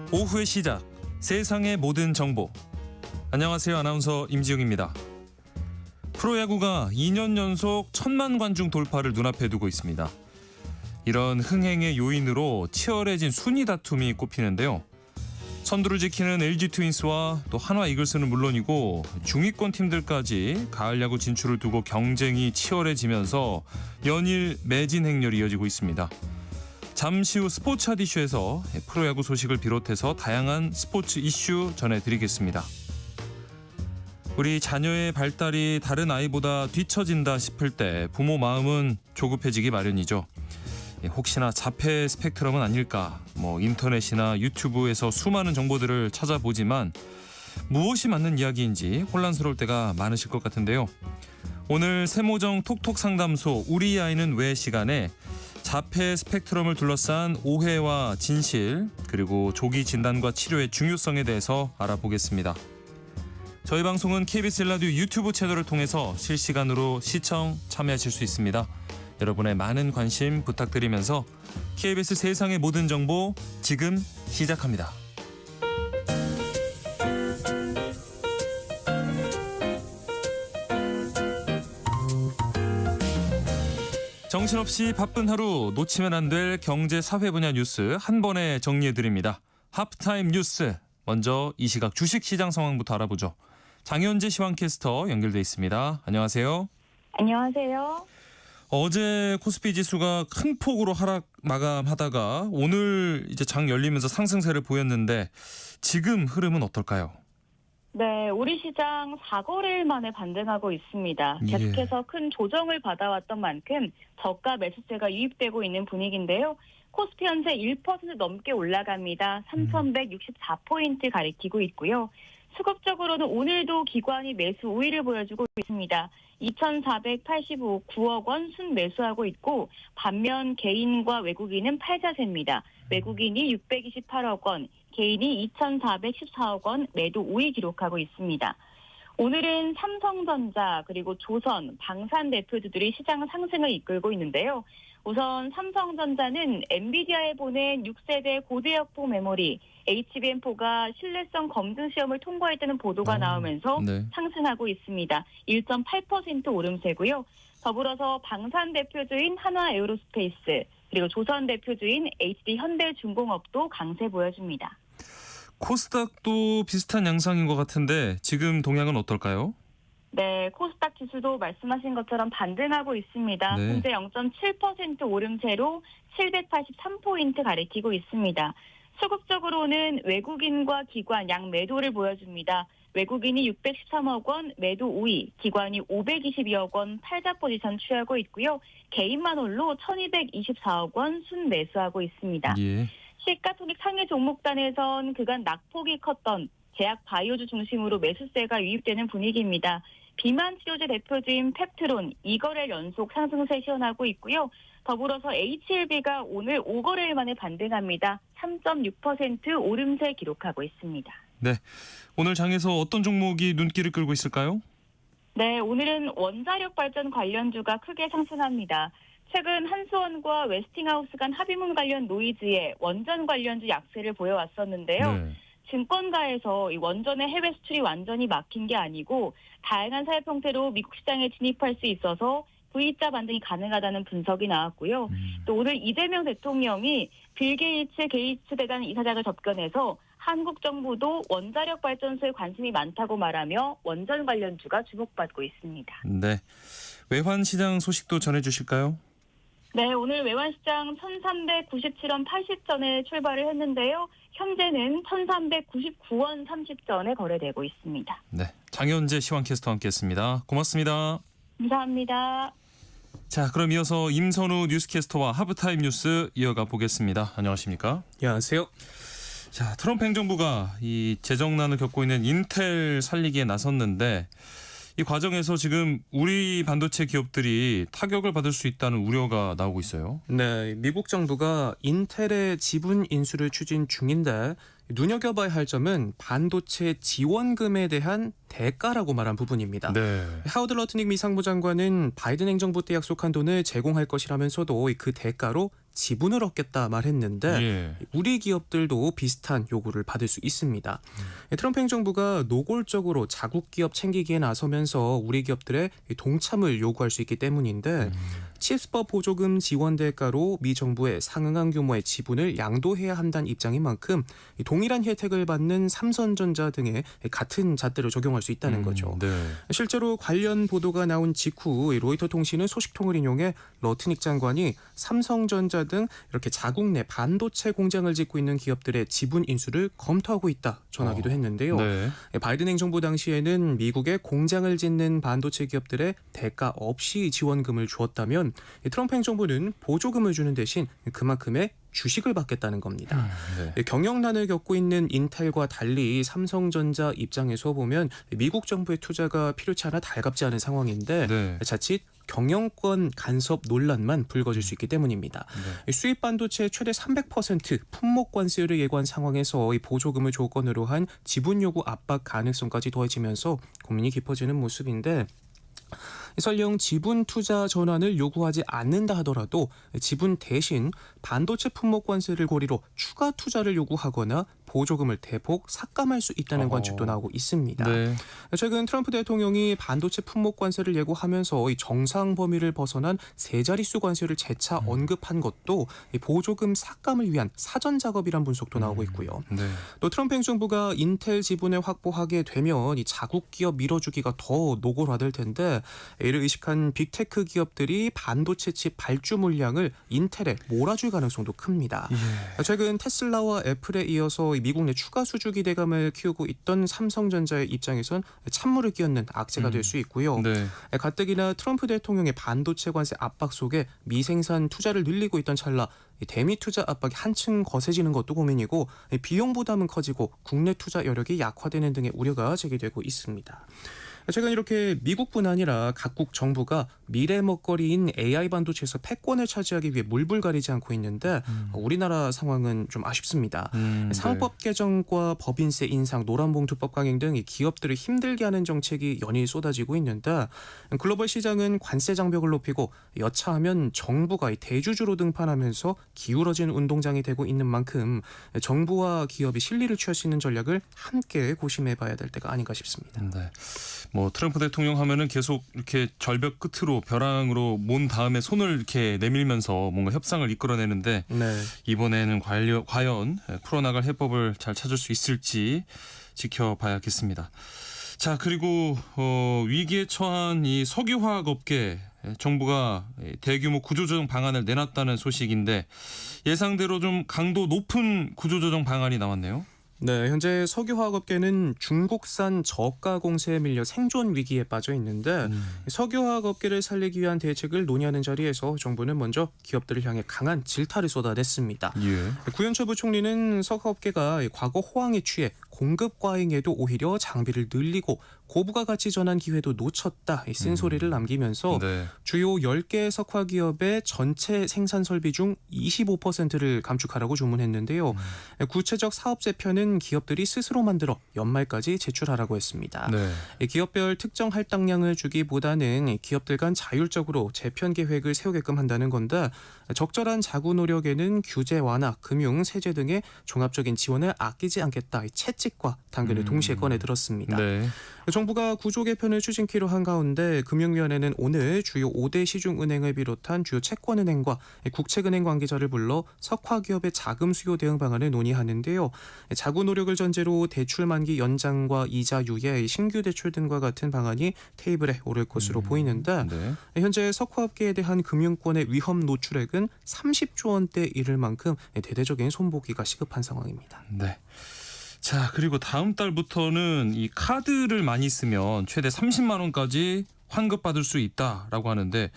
오후의 시작, 세상의 모든 정보. 안녕하세요. 아나운서 임지웅입니다. 프로야구가 2년 연속 1000만 관중 돌파를 눈앞에 두고 있습니다. 이런 흥행의 요인으로 치열해진 순위 다툼이 꼽히는데요. 선두를 지키는 LG 트윈스와 또 한화 이글스는 물론이고 중위권 팀들까지 가을 야구 진출을 두고 경쟁이 치열해지면서 연일 매진 행렬이 이어지고 있습니다. 잠시 후 스포츠 이슈에서 프로야구 소식을 비롯해서 다양한 스포츠 이슈 전해드리겠습니다. 우리 자녀의 발달이 다른 아이보다 뒤처진다 싶을 때 부모 마음은 조급해지기 마련이죠. 혹시나 자폐 스펙트럼은 아닐까, 인터넷이나 유튜브에서 수많은 정보들을 찾아보지만 무엇이 맞는 이야기인지 혼란스러울 때가 많으실 것 같은데요. 오늘 세모정 톡톡 상담소 우리 아이는 왜 시간에 자폐 스펙트럼을 둘러싼 오해와 진실, 그리고 조기 진단과 치료의 중요성에 대해서 알아보겠습니다. 저희 방송은 KBS 일라디오 유튜브 채널을 통해서 실시간으로 시청, 참여하실 수 있습니다. 여러분의 많은 관심 부탁드리면서 KBS 세상의 모든 정보 지금 시작합니다. 정신없이 바쁜 하루 놓치면 안 될 경제 사회 분야 뉴스 한 번에 정리해드립니다. 하프타임 뉴스. 먼저 이 시각 주식시장 상황부터 알아보죠. 장현재 시황캐스터 연결돼 있습니다. 안녕하세요. 안녕하세요. 어제 코스피 지수가 큰 폭으로 하락 마감하다가 오늘 이제 장 열리면서 상승세를 보였는데 지금 흐름은 어떨까요? 네, 우리 시장 4거래일 만에 반등하고 있습니다. 계속해서 큰 조정을 받아왔던 만큼 저가 매수세가 유입되고 있는 분위기인데요. 코스피 현재 1% 넘게 올라갑니다. 3,164포인트 가리키고 있고요. 수급적으로는 오늘도 기관이 매수 우위를 보여주고 있습니다. 2,489억 원 순매수하고 있고 반면 개인과 외국인은 팔자세입니다. 외국인이 628억 원, 개인이 2,414억 원 매도 우위 기록하고 있습니다. 오늘은 삼성전자 그리고 조선, 방산 대표주들이 시장 상승을 이끌고 있는데요. 우선 삼성전자는 엔비디아에 보낸 6세대 고대역폭 메모리 HBM4가 신뢰성 검증 시험을 통과했다는 보도가 나오면서 상승하고 있습니다. 1.8% 오름세고요. 더불어서 방산 대표주인 한화에어로스페이스 그리고 조선 대표주인 HD현대중공업도 강세 보여줍니다. 코스닥도 비슷한 양상인 것 같은데 지금 동향은 어떨까요? 네, 코스닥 지수도 말씀하신 것처럼 반등하고 있습니다. 네. 현재 0.7% 오름세로 783포인트 가리키고 있습니다. 수급적으로는 외국인과 기관 양 매도를 보여줍니다. 외국인이 613억 원 매도 우위, 기관이 522억 원 팔자 포지션 취하고 있고요. 개인만 홀로 1224억 원 순매수하고 있습니다. 예. 시가총액 상위 종목단에선 그간 낙폭이 컸던 제약 바이오주 중심으로 매수세가 유입되는 분위기입니다. 비만 치료제 대표주인 펩트론 2거래일 연속 상승세 시현하고 있고요. 더불어서 HLB가 오늘 5거래일 만에 반등합니다. 3.6% 오름세 기록하고 있습니다. 네, 오늘 장에서 어떤 종목이 눈길을 끌고 있을까요? 네, 오늘은 원자력 발전 관련주가 크게 상승합니다. 최근 한수원과 웨스팅하우스 간 합의문 관련 노이즈에 원전 관련주 약세를 보여왔었는데요. 네. 증권가에서 이 원전의 해외 수출이 완전히 막힌 게 아니고 다양한 사업 형태로 미국 시장에 진입할 수 있어서 V자 반등이 가능하다는 분석이 나왔고요. 또 오늘 이재명 대통령이 빌 게이츠 대단 이사장을 접견해서 한국 정부도 원자력 발전소에 관심이 많다고 말하며 원전 관련주가 주목받고 있습니다. 네, 외환 시장 소식도 전해주실까요? 네, 오늘 외환시장 1,397원 80전에 출발을 했는데요. 현재는 1,399원 30전에 거래되고 있습니다. 네, 장현재 시황캐스터와 함께했습니다. 고맙습니다. 감사합니다. 자, 그럼 이어서 임선우 뉴스캐스터와 하프타임 뉴스 이어가 보겠습니다. 안녕하십니까? 안녕하세요. 자, 트럼프 행정부가 이 재정난을 겪고 있는 인텔 살리기에 나섰는데 이 과정에서 지금 우리 반도체 기업들이 타격을 받을 수 있다는 우려가 나오고 있어요. 네, 미국 정부가 인텔의 지분 인수를 추진 중인데 눈여겨봐야 할 점은 반도체 지원금에 대한 대가라고 말한 부분입니다. 네. 하워드 러트닉 미 상무장관은 바이든 행정부 때 약속한 돈을 제공할 것이라면서도 그 대가로 지분을 얻겠다 말했는데 예. 우리 기업들도 비슷한 요구를 받을 수 있습니다. 트럼프 행정부가 노골적으로 자국 기업 챙기기에 나서면서 우리 기업들의 동참을 요구할 수 있기 때문인데 칩스법 보조금 지원 대가로 미 정부에 상응한 규모의 지분을 양도해야 한다는 입장인 만큼 동일한 혜택을 받는 삼성전자 등의 같은 잣대를 적용할 수 있다는 거죠. 네. 실제로 관련 보도가 나온 직후 로이터 통신은 소식통을 인용해 러트닉 장관이 삼성전자 등 이렇게 자국 내 반도체 공장을 짓고 있는 기업들의 지분 인수를 검토하고 있다 전하기도 했는데요. 네. 바이든 행정부 당시에는 미국에 공장을 짓는 반도체 기업들의 대가 없이 지원금을 주었다면 트럼프 행정부는 보조금을 주는 대신 그만큼의 주식을 받겠다는 겁니다. 네. 경영난을 겪고 있는 인텔과 달리 삼성전자 입장에서 보면 미국 정부의 투자가 필요치 않아 달갑지 않은 상황인데 네. 자칫 경영권 간섭 논란만 불거질 수 있기 때문입니다. 네. 수입 반도체 최대 300% 품목 관세를 예고한 상황에서 이 보조금을 조건으로 한 지분 요구 압박 가능성까지 더해지면서 고민이 깊어지는 모습인데 설령 지분 투자 전환을 요구하지 않는다 하더라도 지분 대신 반도체 품목 관세를 고리로 추가 투자를 요구하거나 보조금을 대폭 삭감할 수 있다는 관측도 나오고 있습니다. 네. 최근 트럼프 대통령이 반도체 품목 관세를 예고하면서 이 정상 범위를 벗어난 세 자릿수 관세를 재차 언급한 것도 이 보조금 삭감을 위한 사전 작업이란 분석도 나오고 있고요. 네. 또 트럼프 행정부가 인텔 지분을 확보하게 되면 이 자국 기업 밀어주기가 더 노골화될 텐데 이를 의식한 빅테크 기업들이 반도체 칩 발주 물량을 인텔에 몰아줄 가능성도 큽니다. 예. 최근 테슬라와 애플에 이어서 미국 내 추가 수주 기대감을 키우고 있던 삼성전자의 입장에선 찬물을 끼얹는 악재가 될 수 있고요. 네. 가뜩이나 트럼프 대통령의 반도체 관세 압박 속에 미생산 투자를 늘리고 있던 찰나 대미 투자 압박이 한층 거세지는 것도 고민이고 비용 부담은 커지고 국내 투자 여력이 약화되는 등의 우려가 제기되고 있습니다. 최근 이렇게 미국뿐 아니라 각국 정부가 미래 먹거리인 AI 반도체에서 패권을 차지하기 위해 물불 가리지 않고 있는데 우리나라 상황은 좀 아쉽습니다. 상법 개정과 법인세 인상, 노란봉투법 강행 등 기업들을 힘들게 하는 정책이 연일 쏟아지고 있는데 글로벌 시장은 관세 장벽을 높이고 여차하면 정부가 대주주로 등판하면서 기울어진 운동장이 되고 있는 만큼 정부와 기업이 실리를 취할 수 있는 전략을 함께 고심해봐야 될 때가 아닌가 싶습니다. 네. 뭐 트럼프 대통령 하면은 계속 이렇게 절벽 끝으로 벼랑으로 몬 다음에 손을 이렇게 내밀면서 뭔가 협상을 이끌어내는데 네. 이번에는 과연 풀어나갈 해법을 잘 찾을 수 있을지 지켜봐야겠습니다. 자, 그리고 위기에 처한 이 석유화학 업계 정부가 대규모 구조조정 방안을 내놨다는 소식인데 예상대로 좀 강도 높은 구조조정 방안이 나왔네요. 네, 현재 석유화학업계는 중국산 저가 공세에 밀려 생존 위기에 빠져 있는데 석유화학업계를 살리기 위한 대책을 논의하는 자리에서 정부는 먼저 기업들을 향해 강한 질타를 쏟아냈습니다. 예. 구현철 부총리는 석유업계가 과거 호황에 취해 공급 과잉에도 오히려 장비를 늘리고 고부가 가치 전환 기회도 놓쳤다 이 쓴소리를 남기면서 네. 주요 10개 석화기업의 전체 생산 설비 중 25%를 감축하라고 주문했는데요. 구체적 사업제표는 기업들이 스스로 만들어 연말까지 제출하라고 했습니다. 네. 기업별 특정 할당량을 주기보다는 기업들 간 자율적으로 재편 계획을 세우게끔 한다는 건데 적절한 자구 노력에는 규제 완화, 금융, 세제 등의 종합적인 지원을 아끼지 않겠다 이 채찍과 당근을 동시에 꺼내 들었습니다. 네. 정부가 구조 개편을 추진키로 한 가운데 금융위원회는 오늘 주요 5대 시중은행을 비롯한 주요 채권은행과 국책은행 관계자를 불러 석화기업의 자금 수요 대응 방안을 논의하는데요. 자구 노력을 전제로 대출 만기 연장과 이자 유예, 신규 대출 등과 같은 방안이 테이블에 오를 것으로 보이는데 네. 현재 석화업계에 대한 금융권의 위험 노출액은 30조 원대 이를 만큼 대대적인 손보기가 시급한 상황입니다. 네. 자, 그리고 다음 달부터는 이 카드를 많이 쓰면 최대 30만 원까지 환급받을 수 있다라고 하는데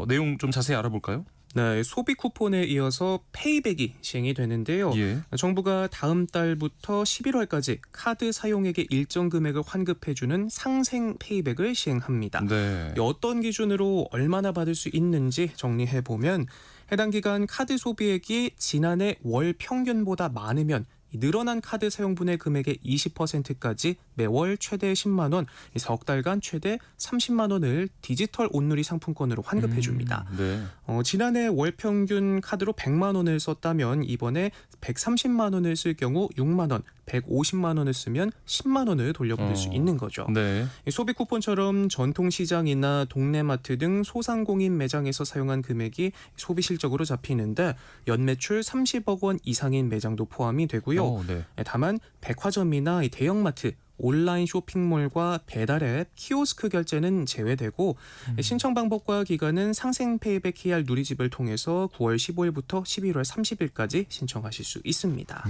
내용 좀 자세히 알아볼까요? 네, 소비 쿠폰에 이어서 페이백이 시행이 되는데요. 예. 정부가 다음 달부터 11월까지 카드 사용액의 일정 금액을 환급해주는 상생 페이백을 시행합니다. 네. 어떤 기준으로 얼마나 받을 수 있는지 정리해보면 해당 기간 카드 소비액이 지난해 월 평균보다 많으면 이 늘어난 카드 사용분의 금액의 20%까지 매월 최대 10만 원, 석 달간 최대 30만 원을 디지털 온누리 상품권으로 환급해 줍니다. 네. 지난해 월 평균 카드로 100만 원을 썼다면 이번에 130만 원을 쓸 경우 6만 원, 150만 원을 쓰면 10만 원을 돌려받을 수 있는 거죠. 네. 소비 쿠폰처럼 전통시장이나 동네마트 등 소상공인 매장에서 사용한 금액이 소비 실적으로 잡히는데 연매출 30억 원 이상인 매장도 포함이 되고요. 네. 다만 백화점이나 이 대형마트, 온라인 쇼핑몰과 배달앱, 키오스크 결제는 제외되고 신청 방법과 기간은 상생 페이백 KR 누리집을 통해서 9월 15일부터 11월 30일까지 신청하실 수 있습니다.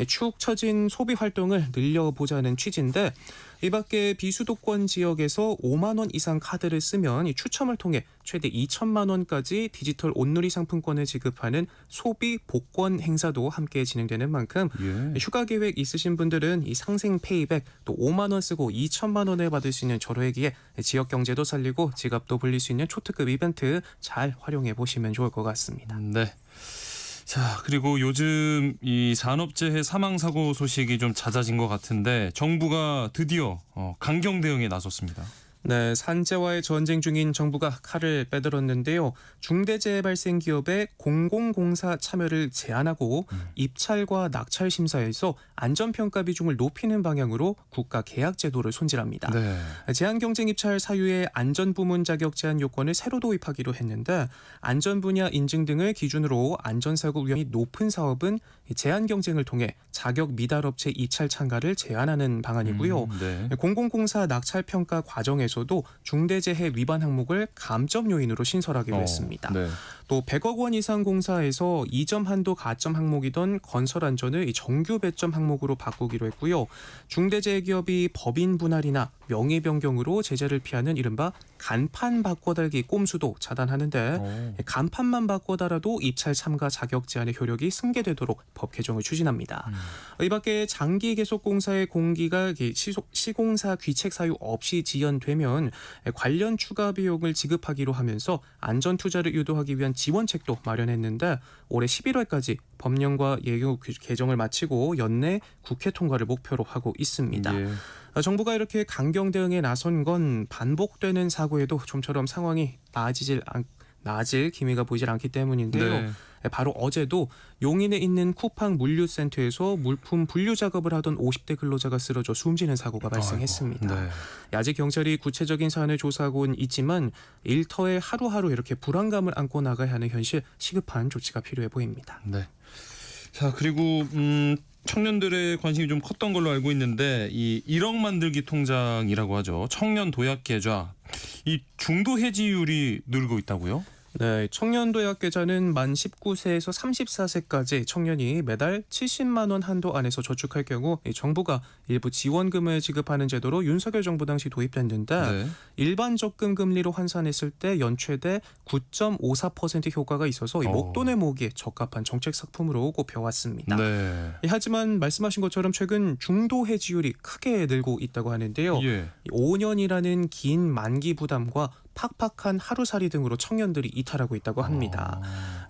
축 처진 소비 활동을 늘려보자는 취지인데 이 밖에 비수도권 지역에서 5만 원 이상 카드를 쓰면 이 추첨을 통해 최대 2천만 원까지 디지털 온누리 상품권을 지급하는 소비 복권 행사도 함께 진행되는 만큼 예. 휴가 계획 있으신 분들은 이 상생 페이백 또 5만 원 쓰고 2천만 원을 받을 수 있는 절호이기에 지역 경제도 살리고 지갑도 불릴 수 있는 초특급 이벤트 잘 활용해 보시면 좋을 것 같습니다. 네. 자, 그리고 요즘 이 산업재해 사망사고 소식이 좀 잦아진 것 같은데 정부가 드디어 강경 대응에 나섰습니다. 네, 산재와의 전쟁 중인 정부가 칼을 빼들었는데요. 중대재해 발생 기업의 공공공사 참여를 제한하고 입찰과 낙찰 심사에서 안전평가 비중을 높이는 방향으로 국가 계약 제도를 손질합니다. 네. 제한 경쟁 입찰 사유에 안전부문 자격 제한 요건을 새로 도입하기로 했는데 안전 분야 인증 등을 기준으로 안전사고 위험이 높은 사업은 제한 경쟁을 통해 자격 미달 업체 입찰 참가를 제한하는 방안이고요. 네. 공공공사 낙찰 평가 과정에서도 중대재해 위반 항목을 감점 요인으로 신설하기로 했습니다. 네. 또 100억 원 이상 공사에서 2점 한도 가점 항목이던 건설 안전을 이 정규 배점 항목으로 바꾸기로 했고요. 중대재해 기업이 법인 분할이나 명의 변경으로 제재를 피하는 이른바 간판 바꿔달기 꼼수도 차단하는데 간판만 바꿔달아도 입찰 참가 자격 제한의 효력이 승계되도록 법 개정을 추진합니다. 이 밖에 장기 계속 공사의 공기가 시공사 귀책 사유 없이 지연되면 관련 추가 비용을 지급하기로 하면서 안전 투자를 유도하기 위한 지원책도 마련했는데 올해 11월까지 법령과 예규 개정을 마치고 연내 국회 통과를 목표로 하고 있습니다. 예. 정부가 이렇게 강경 대응에 나선 건 반복되는 사고에도 좀처럼 상황이 나아질 기미가 보이질 않기 때문인데요. 네. 바로 어제도 용인에 있는 쿠팡 물류센터에서 물품 분류 작업을 하던 50대 근로자가 쓰러져 숨지는 사고가 발생했습니다. 아이고, 네. 아직 경찰이 구체적인 사안을 조사하고는 있지만 일터에 하루하루 이렇게 불안감을 안고 나가야 하는 현실 시급한 조치가 필요해 보입니다. 네. 자, 그리고 청년들의 관심이 좀 컸던 걸로 알고 있는데 이 1억 만들기 통장이라고 하죠. 청년 도약 계좌. 이 중도 해지율이 늘고 있다고요? 네, 청년 도약 계좌는 만 19세에서 34세까지 청년이 매달 70만 원 한도 안에서 저축할 경우 정부가 일부 지원금을 지급하는 제도로 윤석열 정부 당시 도입됐는데 네. 일반 적금 금리로 환산했을 때 연최대 9.54% 효과가 있어서 이 목돈의 모기에 적합한 정책 상품으로 꼽혀왔습니다. 네. 하지만 말씀하신 것처럼 최근 중도 해지율이 크게 늘고 있다고 하는데요. 예. 5년이라는 긴 만기 부담과 팍팍한 하루살이 등으로 청년들이 이탈하고 있다고 합니다.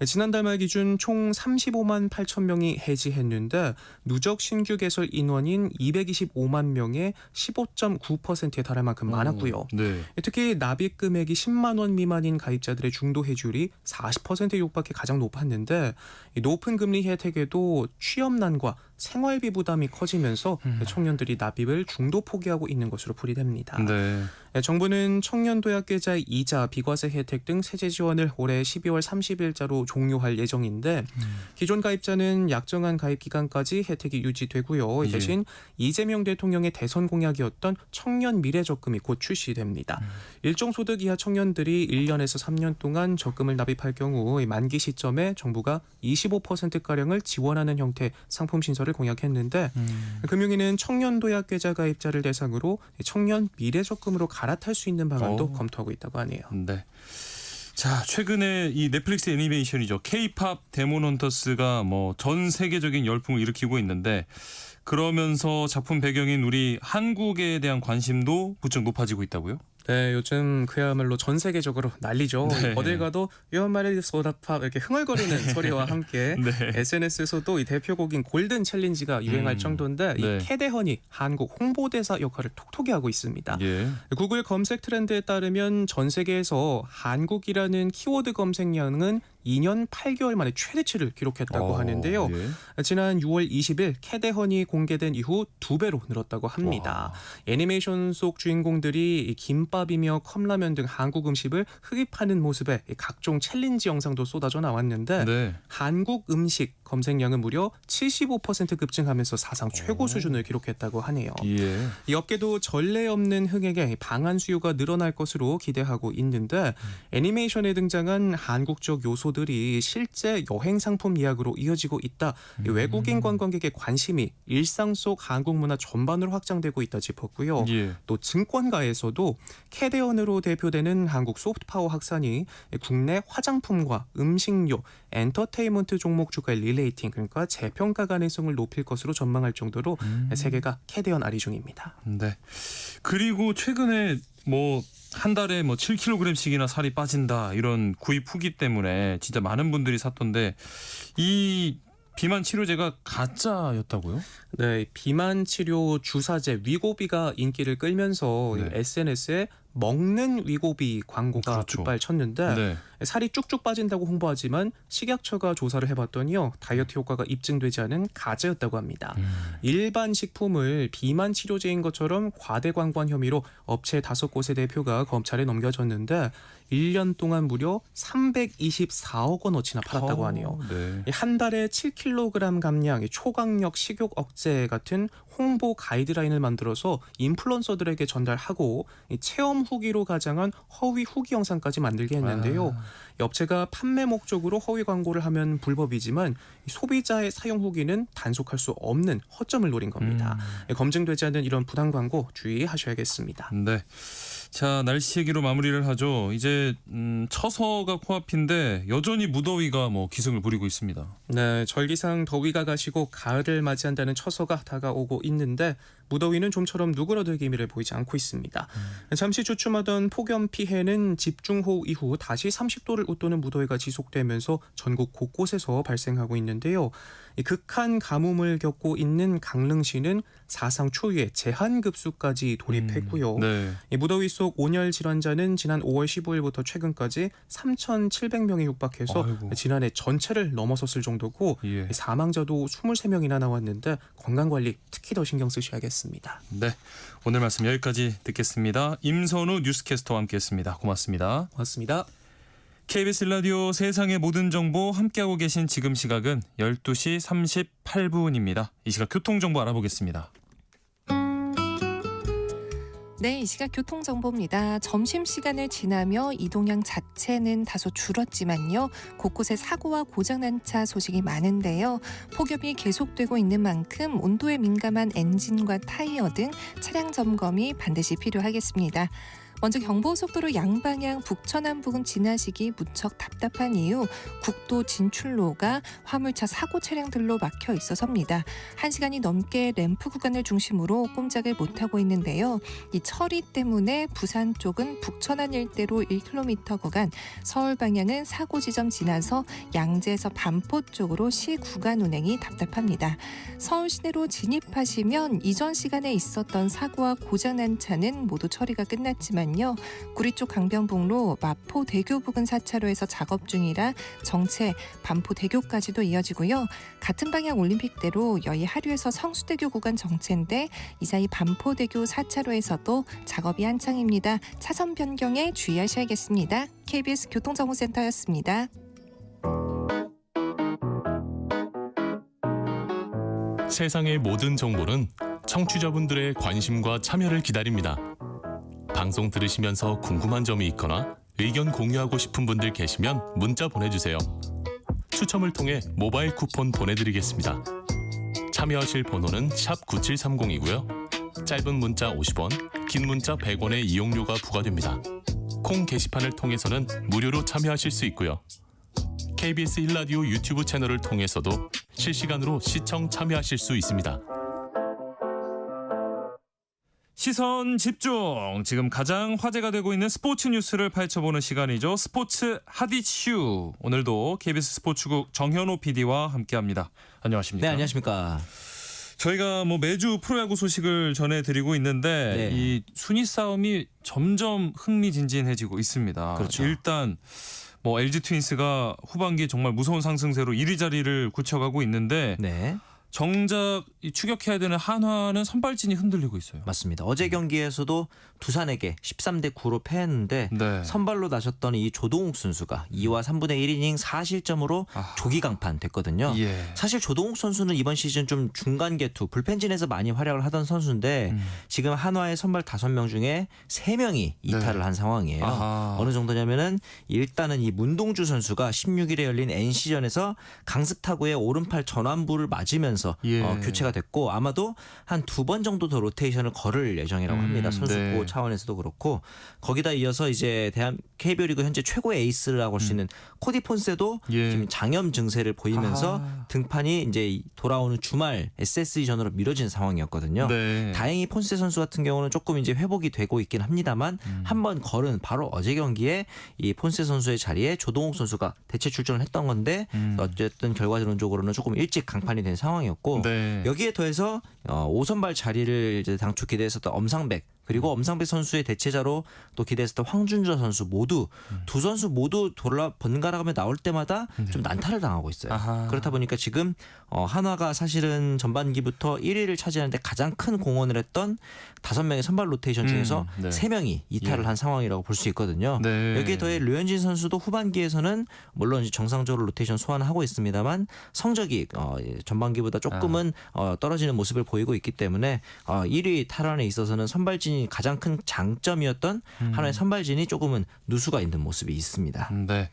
지난달 말 기준 총 35만 8천 명이 해지했는데 누적 신규 개설 인원인 225만 명의 15.9%에 달할 만큼 많았고요. 네. 특히 납입 금액이 10만 원 미만인 가입자들의 중도 해지율이 40%에 육박해 가장 높았는데 이 높은 금리 혜택에도 취업난과 생활비 부담이 커지면서 청년들이 납입을 중도 포기하고 있는 것으로 풀이됩니다. 네. 정부는 청년 도약 계좌 이자, 비과세 혜택 등 세제 지원을 올해 12월 30일자로 종료할 예정인데 기존 가입자는 약정한 가입 기간까지 혜택이 유지되고요. 대신 이재명 대통령의 대선 공약이었던 청년 미래 적금이 곧 출시됩니다. 일정 소득 이하 청년들이 1년에서 3년 동안 적금을 납입할 경우 만기 시점에 정부가 25%가량을 지원하는 형태 상품 신설을 공약했는데 금융위는 청년 도약 계좌 가입자를 대상으로 청년 미래 적금으로 갈아탈 수 있는 방안도 검토하고 있다고 하네요. 네. 자, 최근에 이 넷플릭스 애니메이션이죠. K-팝 데몬 헌터스가 뭐 전 세계적인 열풍을 일으키고 있는데 그러면서 작품 배경인 우리 한국에 대한 관심도 부쩍 높아지고 있다고요? 네, 요즘 그야말로 전 세계적으로 난리죠. 네. 어딜 가도 연말에 소다팝 이렇게 흥얼거리는 소리와 함께 네. SNS에서도 이 대표곡인 골든 챌린지가 유행할 정도인데 네. 이 캐대헌이 한국 홍보대사 역할을 톡톡히 하고 있습니다. 예. 구글 검색 트렌드에 따르면 전 세계에서 한국이라는 키워드 검색량은 2년 8개월 만에 최대치를 기록했다고 하는데요. 예. 지난 6월 20일 캐대헌이 공개된 이후 2배로 늘었다고 합니다. 애니메이션 속 주인공들이 이 김밥이며 컵라면 등 한국 음식을 흡입하는 모습에 이 각종 챌린지 영상도 쏟아져 나왔는데 네. 한국 음식 검색량은 무려 75% 급증하면서 사상 최고 수준을 기록했다고 하네요. 예. 이 업계도 전례 없는 흥행에 방한 수요가 늘어날 것으로 기대하고 있는데 애니메이션에 등장한 한국적 요소들이 실제 여행 상품 예약으로 이어지고 있다. 이 외국인 관광객의 관심이 일상 속 한국 문화 전반으로 확장되고 있다 짚었고요. 예. 또 증권가에서도 캐대언으로 대표되는 한국 소프트파워 확산이 국내 화장품과 음식료, 엔터테인먼트 종목 주가의 릴레이팅 그러니까 재평가 가능성을 높일 것으로 전망할 정도로 세계가 캐대언 아리 중입니다. 네. 그리고 최근에 뭐 한 달에 뭐 7kg씩이나 살이 빠진다 이런 구입 후기 때문에 진짜 많은 분들이 샀던데 이 비만 치료제가 가짜였다고요? 네, 비만 치료 주사제 위고비가 인기를 끌면서 네. SNS에 먹는 위고비 광고가 그렇죠. 빗발쳤는데 네. 살이 쭉쭉 빠진다고 홍보하지만 식약처가 조사를 해봤더니요 다이어트 효과가 입증되지 않은 가짜였다고 합니다. 일반 식품을 비만 치료제인 것처럼 과대 광고한 혐의로 업체 5곳의 대표가 검찰에 넘겨졌는데 1년 동안 무려 324억 원어치나 팔았다고 하네요. 네. 한 달에 7kg 감량, 초강력 식욕 억제 같은 홍보 가이드라인을 만들어서 인플루언서들에게 전달하고 체험 후기로 가장한 허위 후기 영상까지 만들게 했는데요. 이 업체가 판매 목적으로 허위 광고를 하면 불법이지만 소비자의 사용 후기는 단속할 수 없는 허점을 노린 겁니다. 검증되지 않은 이런 부당 광고 주의하셔야겠습니다. 네. 자, 날씨 얘기로 마무리를 하죠. 이제 처서가 코앞인데 여전히 무더위가 뭐 기승을 부리고 있습니다. 네, 절기상 더위가 가시고 가을을 맞이한다는 처서가 다가오고 있는데 무더위는 좀처럼 누그러들 기미를 보이지 않고 있습니다. 잠시 주춤하던 폭염 피해는 집중호우 이후 다시 30도를 웃도는 무더위가 지속되면서 전국 곳곳에서 발생하고 있는데요. 이 극한 가뭄을 겪고 있는 강릉시는 사상 초유의 제한급수까지 돌입했고요. 네. 이 무더위 속 온열 질환자는 지난 5월 15일부터 최근까지 3,700명에 육박해서 아이고. 지난해 전체를 넘어섰을 정도고 예. 사망자도 23명이나 나왔는데 건강관리 특히 더 신경 쓰셔야겠습니다. 네. 오늘 말씀 여기까지 듣겠습니다. 임선우 뉴스캐스터와 함께했습니다. 고맙습니다. 고맙습니다. KBS 라디오 세상의 모든 정보 함께하고 계신 지금 시각은 12시 38분입니다. 이 시각 교통정보 알아보겠습니다. 네, 이 시각 교통정보입니다. 점심시간을 지나며 이동량 자체는 다소 줄었지만요. 곳곳에 사고와 고장난 차 소식이 많은데요. 폭염이 계속되고 있는 만큼 온도에 민감한 엔진과 타이어 등 차량 점검이 반드시 필요하겠습니다. 먼저 경부고속도로 양방향 북천안 부근 지나시기 무척 답답한 이유 국도 진출로가 화물차 사고 차량들로 막혀 있어서입니다. 1시간이 넘게 램프 구간을 중심으로 꼼짝을 못하고 있는데요. 이 처리 때문에 부산 쪽은 북천안 일대로 1km 구간, 서울 방향은 사고 지점 지나서 양재에서 반포 쪽으로 시 구간 운행이 답답합니다. 서울 시내로 진입하시면 이전 시간에 있었던 사고와 고장난 차는 모두 처리가 끝났지만 구리 쪽 강변북로 마포대교 부근 4차로에서 작업 중이라 정체 반포대교까지도 이어지고요. 같은 방향 올림픽대로 여의 하류에서 성수대교 구간 정체인데 이 사이 반포대교 4차로에서도 작업이 한창입니다. 차선 변경에 주의하셔야겠습니다. KBS 교통정보센터였습니다. 세상의 모든 정보는 청취자분들의 관심과 참여를 기다립니다. 방송 들으시면서 궁금한 점이 있거나 의견 공유하고 싶은 분들 계시면 문자 보내주세요. 추첨을 통해 모바일 쿠폰 보내드리겠습니다. 참여하실 번호는 샵 9730이고요. 짧은 문자 50원, 긴 문자 100원의 이용료가 부과됩니다. 콩 게시판을 통해서는 무료로 참여하실 수 있고요. KBS 1라디오 유튜브 채널을 통해서도 실시간으로 시청 참여하실 수 있습니다. 시선 집중. 지금 가장 화제가 되고 있는 스포츠 뉴스를 파헤쳐보는 시간이죠. 스포츠 핫이슈. 오늘도 KBS 스포츠국 정현호 PD와 함께합니다. 안녕하십니까? 네, 안녕하십니까. 저희가 뭐 매주 프로야구 소식을 전해드리고 있는데 네. 이 순위 싸움이 점점 흥미진진해지고 있습니다. 그렇죠. 일단 뭐 LG 트윈스가 후반기에 정말 무서운 상승세로 1위 자리를 굳혀가고 있는데 네, 정작 이 추격해야 되는 한화는 선발진이 흔들리고 있어요. 맞습니다. 어제 경기에서도 두산에게 13대 9로 패했는데 네. 선발로 나섰던 이 조동욱 선수가 2와 3분의 1이닝 4실점으로 조기 강판 됐거든요. 예. 사실 조동욱 선수는 이번 시즌 좀 중간 계투 불펜진에서 많이 활약을 하던 선수인데 지금 한화의 선발 5명 중에 3명이 이탈을 네. 한 상황이에요. 아하. 어느 정도냐면은 일단은 이 문동주 선수가 16일에 열린 NC전에서 강습 타구의 오른팔 전완부를 맞으면서 예. 교체가 됐고 아마도 한 2번 정도 더 로테이션을 걸을 예정이라고 합니다. 선수 네. 보호 차원에서도 그렇고 거기다 이어서 이제 KBO 리그 현재 최고의 에이스라고 할 수 있는 코디 폰세도 예. 지금 장염 증세를 보이면서 아하. 등판이 이제 돌아오는 주말 SSG전으로 미뤄진 상황이었거든요. 네. 다행히 폰세 선수 같은 경우는 조금 이제 회복이 되고 있긴 합니다만 한 번 걸은 바로 어제 경기에 이 폰세 선수의 자리에 조동욱 선수가 대체 출전을 했던 건데 어쨌든 결과론적으로는 조금 일찍 강판이 된 상황이었고 네. 여기에 더해서 5선발 자리를 이제 당초 기대했었던 엄상백 그리고 엄상백 선수의 대체자로 또 기대했었던 황준저 선수 모두 두 선수 모두 번갈아가며 나올 때마다 좀 난타를 당하고 있어요. 아하. 그렇다 보니까 지금 한화가 사실은 전반기부터 1위를 차지하는데 가장 큰 공헌을 했던 5명의 선발 로테이션 중에서 네. 3명이 이탈을 예. 한 상황이라고 볼 수 있거든요. 네. 여기에 더해 류현진 선수도 후반기에서는 물론 정상적으로 로테이션 소화는 하고 있습니다만 성적이 전반기보다 조금은 떨어지는 모습을 보이고 있기 때문에 1위 탈환에 있어서는 선발진이 가장 큰 장점이었던 하나의 선발진이 조금은 누수가 있는 모습이 있습니다. 네.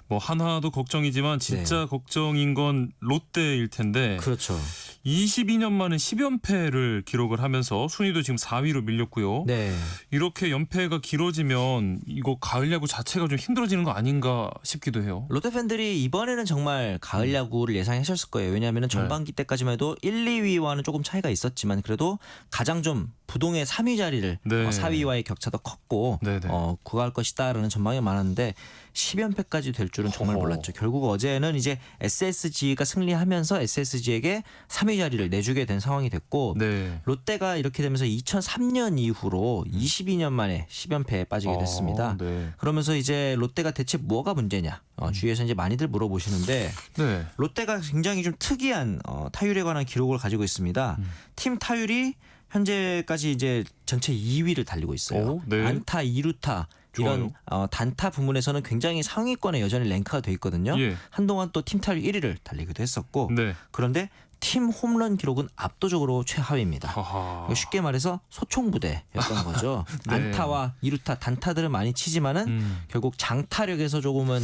뭐 한화도 걱정이지만 진짜 걱정인 건 롯데일 텐데 그렇죠. 22년 만에 10연패를 기록을 하면서 순위도 지금 4위로 밀렸고요. 네. 이렇게 연패가 길어지면 이거 가을 야구 자체가 좀 힘들어지는 거 아닌가 싶기도 해요. 롯데 팬들이 이번에는 정말 가을 야구를 예상하셨을 거예요. 왜냐하면 전반기 때까지만 해도 1, 2위와는 조금 차이가 있었지만 그래도 가장 좀 부동의 3위 자리를 네. 4위와의 격차도 컸고 네네. 구할 것이다라는 전망이 많았는데 10연패까지 될 줄은 정말 허허. 몰랐죠. 결국 어제는 이제 SSG가 승리하면서 SSG에게 3위 자리를 내주게 된 상황이 됐고 네. 롯데가 이렇게 되면서 2003년 이후로 22년 만에 10연패에 빠지게 됐습니다. 네. 그러면서 이제 롯데가 대체 뭐가 문제냐 주위에서 이제 많이들 물어보시는데 네. 롯데가 굉장히 좀 특이한 타율에 관한 기록을 가지고 있습니다. 팀 타율이 현재까지 이제 전체 2위를 달리고 있어요. 오, 네. 안타, 2루타 이런 단타 부문에서는 굉장히 상위권에 여전히 랭크가 돼 있거든요. 예. 한동안 또 팀 타율 1위를 달리기도 했었고 네. 그런데 팀 홈런 기록은 압도적으로 최하위입니다. 하하. 쉽게 말해서 소총부대였던 거죠. 네. 안타와 2루타 단타들을 많이 치지만은 결국 장타력에서 조금은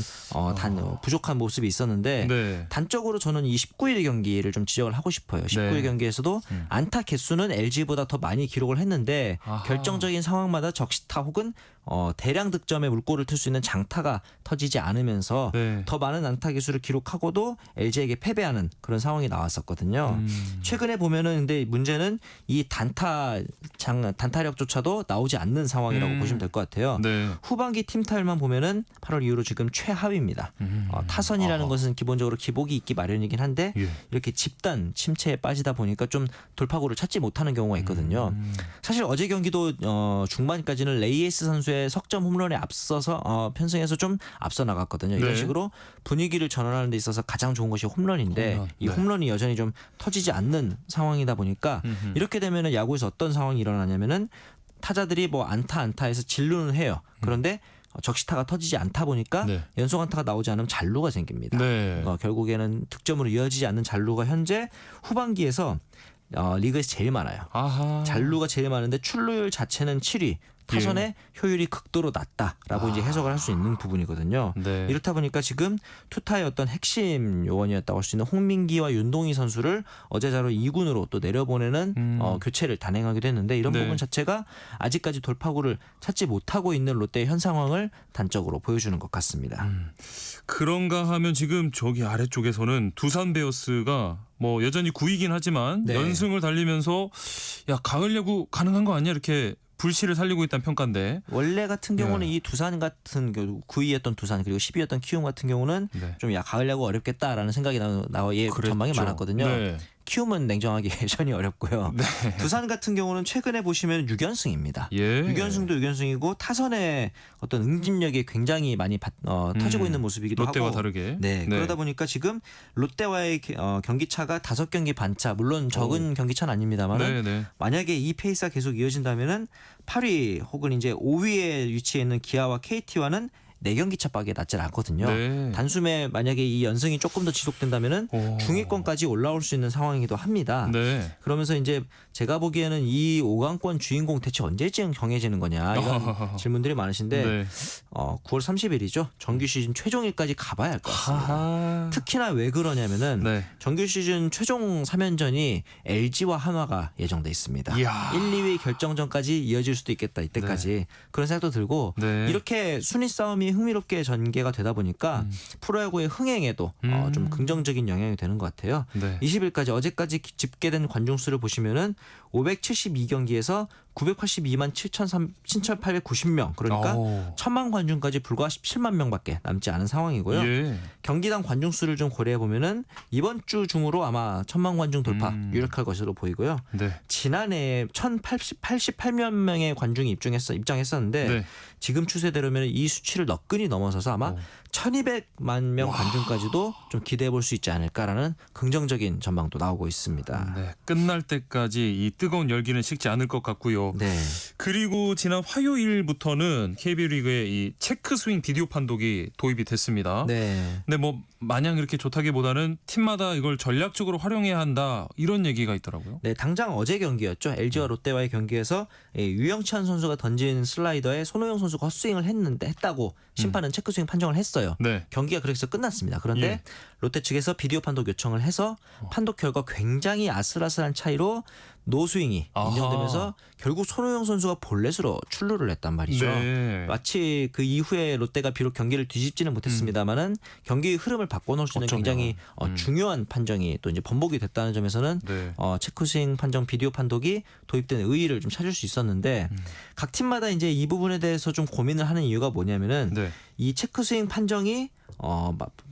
부족한 모습이 있었는데 네. 단적으로 저는 이 19일 경기를 좀 지적을 하고 싶어요. 19일 네. 경기에서도 안타 개수는 LG보다 더 많이 기록을 했는데 아하. 결정적인 상황마다 적시타 혹은 대량 득점에 물꼬를 틀 수 있는 장타가 터지지 않으면서 네. 더 많은 안타 개수를 기록하고도 LG에게 패배하는 그런 상황이 나왔었거든요. 최근에 보면은 근데 문제는 이 단타력조차도 나오지 않는 상황이라고 보시면 될 것 같아요. 네. 후반기 팀 타율만 보면은 8월 이후로 지금 최하위입니다. 타선이라는 아하. 것은 기본적으로 기복이 있기 마련이긴 한데 예. 이렇게 집단 침체에 빠지다 보니까 좀 돌파구를 찾지 못하는 경우가 있거든요. 사실 어제 경기도 중반까지는 레이에스 선수의 석점 홈런에 앞서서 편승해서 좀 앞서 나갔거든요. 이런 네. 식으로 분위기를 전환하는 데 있어서 가장 좋은 것이 홈런인데 홈런. 이 네. 홈런이 여전히 좀 터지지 않는 상황이다 보니까 이렇게 되면은 야구에서 어떤 상황이 일어나냐면은 타자들이 뭐 안타에서 진루는 해요. 그런데 적시타가 터지지 않다 보니까 네. 연속 안타가 나오지 않으면 잔루가 생깁니다. 네. 결국에는 득점으로 이어지지 않는 잔루가 현재 후반기에서 리그에서 제일 많아요. 아하. 잔루가 제일 많은데 출루율 자체는 7위, 타선의 효율이 극도로 낮다라고 이제 해석을 할 수 있는 부분이거든요. 네. 이렇다 보니까 지금 투타의 어떤 핵심 요원이었다고 할 수 있는 홍민기와 윤동희 선수를 어제자로 2군으로 또 내려보내는 교체를 단행하기도 했는데 이런 네. 부분 자체가 아직까지 돌파구를 찾지 못하고 있는 롯데의 현 상황을 단적으로 보여주는 것 같습니다. 그런가 하면 지금 저기 아래쪽에서는 두산 베어스가 뭐 여전히 9위긴 하지만 네. 연승을 달리면서 야 가을 야구 가능한 거 아니야 이렇게 불씨를 살리고 있다는 평가인데. 원래 같은 경우는 예. 이 두산 같은 경우 9위였던 두산 그리고 10위였던 키움 같은 경우는 네. 좀 가을 야구 어렵겠다라는 생각이 나와 전망이 그랬죠. 많았거든요. 네. 키움은 냉정하게 여전히 어렵고요. 네. 두산 같은 경우는 최근에 보시면 6연승입니다. 예. 6연승도 6연승이고 타선의 어떤 응집력이 굉장히 많이 터지고 있는 모습이기도 롯데와 하고. 다르게. 네, 그러다 보니까 지금 롯데와의 경기 차가 5경기 반차. 물론 적은 경기 차는 아닙니다만은 네, 네. 만약에 이 페이스가 계속 이어진다면은 8위 혹은 이제 5위에 위치해 있는 기아와 KT와는 4경기 차밖에 낮지 않거든요. 네. 단숨에 만약에 이 연승이 조금 더 지속된다면은 오. 중위권까지 올라올 수 있는 상황이기도 합니다. 네. 그러면서 이제 제가 보기에는 이 5강권 주인공 대체 언제쯤 정해지는 거냐 이런 질문들이 많으신데 네. 9월 30일이죠. 정규 시즌 최종일까지 가봐야 할 것 같습니다. 하하. 특히나 왜 그러냐면은 네. 정규 시즌 최종 3연전이 LG와 한화가 예정돼 있습니다. 이야. 1, 2위 결정전까지 이어질 수도 있겠다 이때까지 그런 생각도 들고 네. 이렇게 순위 싸움이 흥미롭게 전개가 되다 보니까 프로야구의 흥행에도 좀 긍정적인 영향이 되는 것 같아요. 네. 20일까지 어제까지 집계된 관중 수를 보시면은 572경기에서 982만 7,890명 그러니까 오. 1,000만 관중까지 불과 17만 명밖에 남지 않은 상황이고요. 예. 경기당 관중 수를 좀 고려해 보면은 이번 주 중으로 아마 1,000만 관중 돌파 유력할 것으로 보이고요. 네. 지난해 1,088만 명의 관중이 입장했었는데 네. 지금 추세대로면 이 수치를 너끈히 넘어서서 아마 1,200만 명 관중까지도 좀 기대해 볼 수 있지 않을까라는 긍정적인 전망도 나오고 있습니다. 네. 끝날 때까지 이 뜨거운 열기는 식지 않을 것 같고요. 네. 그리고 지난 화요일부터는 KBO 리그의 이 체크 스윙 비디오 판독이 도입이 됐습니다. 네. 근데 뭐 마냥 이렇게 좋다기보다는 팀마다 이걸 전략적으로 활용해야 한다 이런 얘기가 있더라고요. 네, 당장 어제 경기였죠. LG와 롯데와의 경기에서 유영찬 선수가 던진 슬라이더에 손호영 선수가 헛스윙을 했다고 심판은 체크스윙 판정을 했어요. 네. 경기가 그래서 끝났습니다. 그런데 예. 롯데 측에서 비디오 판독 요청을 해서 판독 결과 굉장히 아슬아슬한 차이로 노스윙이 아하. 인정되면서 결국 손호영 선수가 볼넷으로 출루를 했단 말이죠. 네. 마치 그 이후에 롯데가 비록 경기를 뒤집지는 못했습니다만은 경기의 흐름을 바꿔놓을 수 있는 어쩌면. 굉장히 중요한 판정이 또 이제 번복이 됐다는 점에서는 네. 체크스윙 판정 비디오 판독이 도입된 의의를 좀 찾을 수 있었는데 각 팀마다 이제 이 부분에 대해서 좀 고민을 하는 이유가 뭐냐면은 네. 이 체크스윙 판정이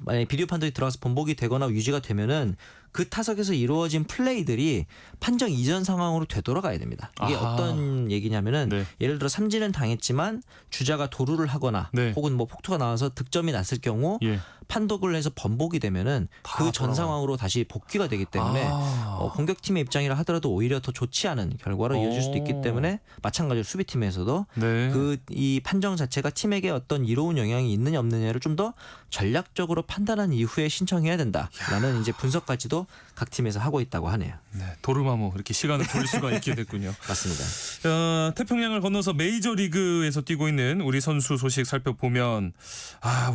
만약에 비디오 판독이 들어가서 번복이 되거나 유지가 되면은 그 타석에서 이루어진 플레이들이 판정 이전 상황으로 되돌아가야 됩니다. 이게 아하. 어떤 얘기냐면은 네. 예를 들어 삼진은 당했지만 주자가 도루를 하거나 네. 혹은 뭐 폭투가 나와서 득점이 났을 경우 예. 판독을 해서 번복이 되면은 그 전 돌아가요. 상황으로 다시 복귀가 되기 때문에 공격팀의 입장이라 하더라도 오히려 더 좋지 않은 결과로 이어질 수도 있기 때문에 마찬가지로 수비팀에서도 네. 이 판정 자체가 팀에게 어떤 이로운 영향이 있느냐 없느냐를 좀 더 전략적으로 판단한 이후에 신청해야 된다라는 이제 분석까지도 각 팀에서 하고 있다고 하네요. 네. 도르마무 이렇게 시간을 돌릴 수가 있게 됐군요. 맞습니다. 태평양을 건너서 메이저리그에서 뛰고 있는 우리 선수 소식 살펴보면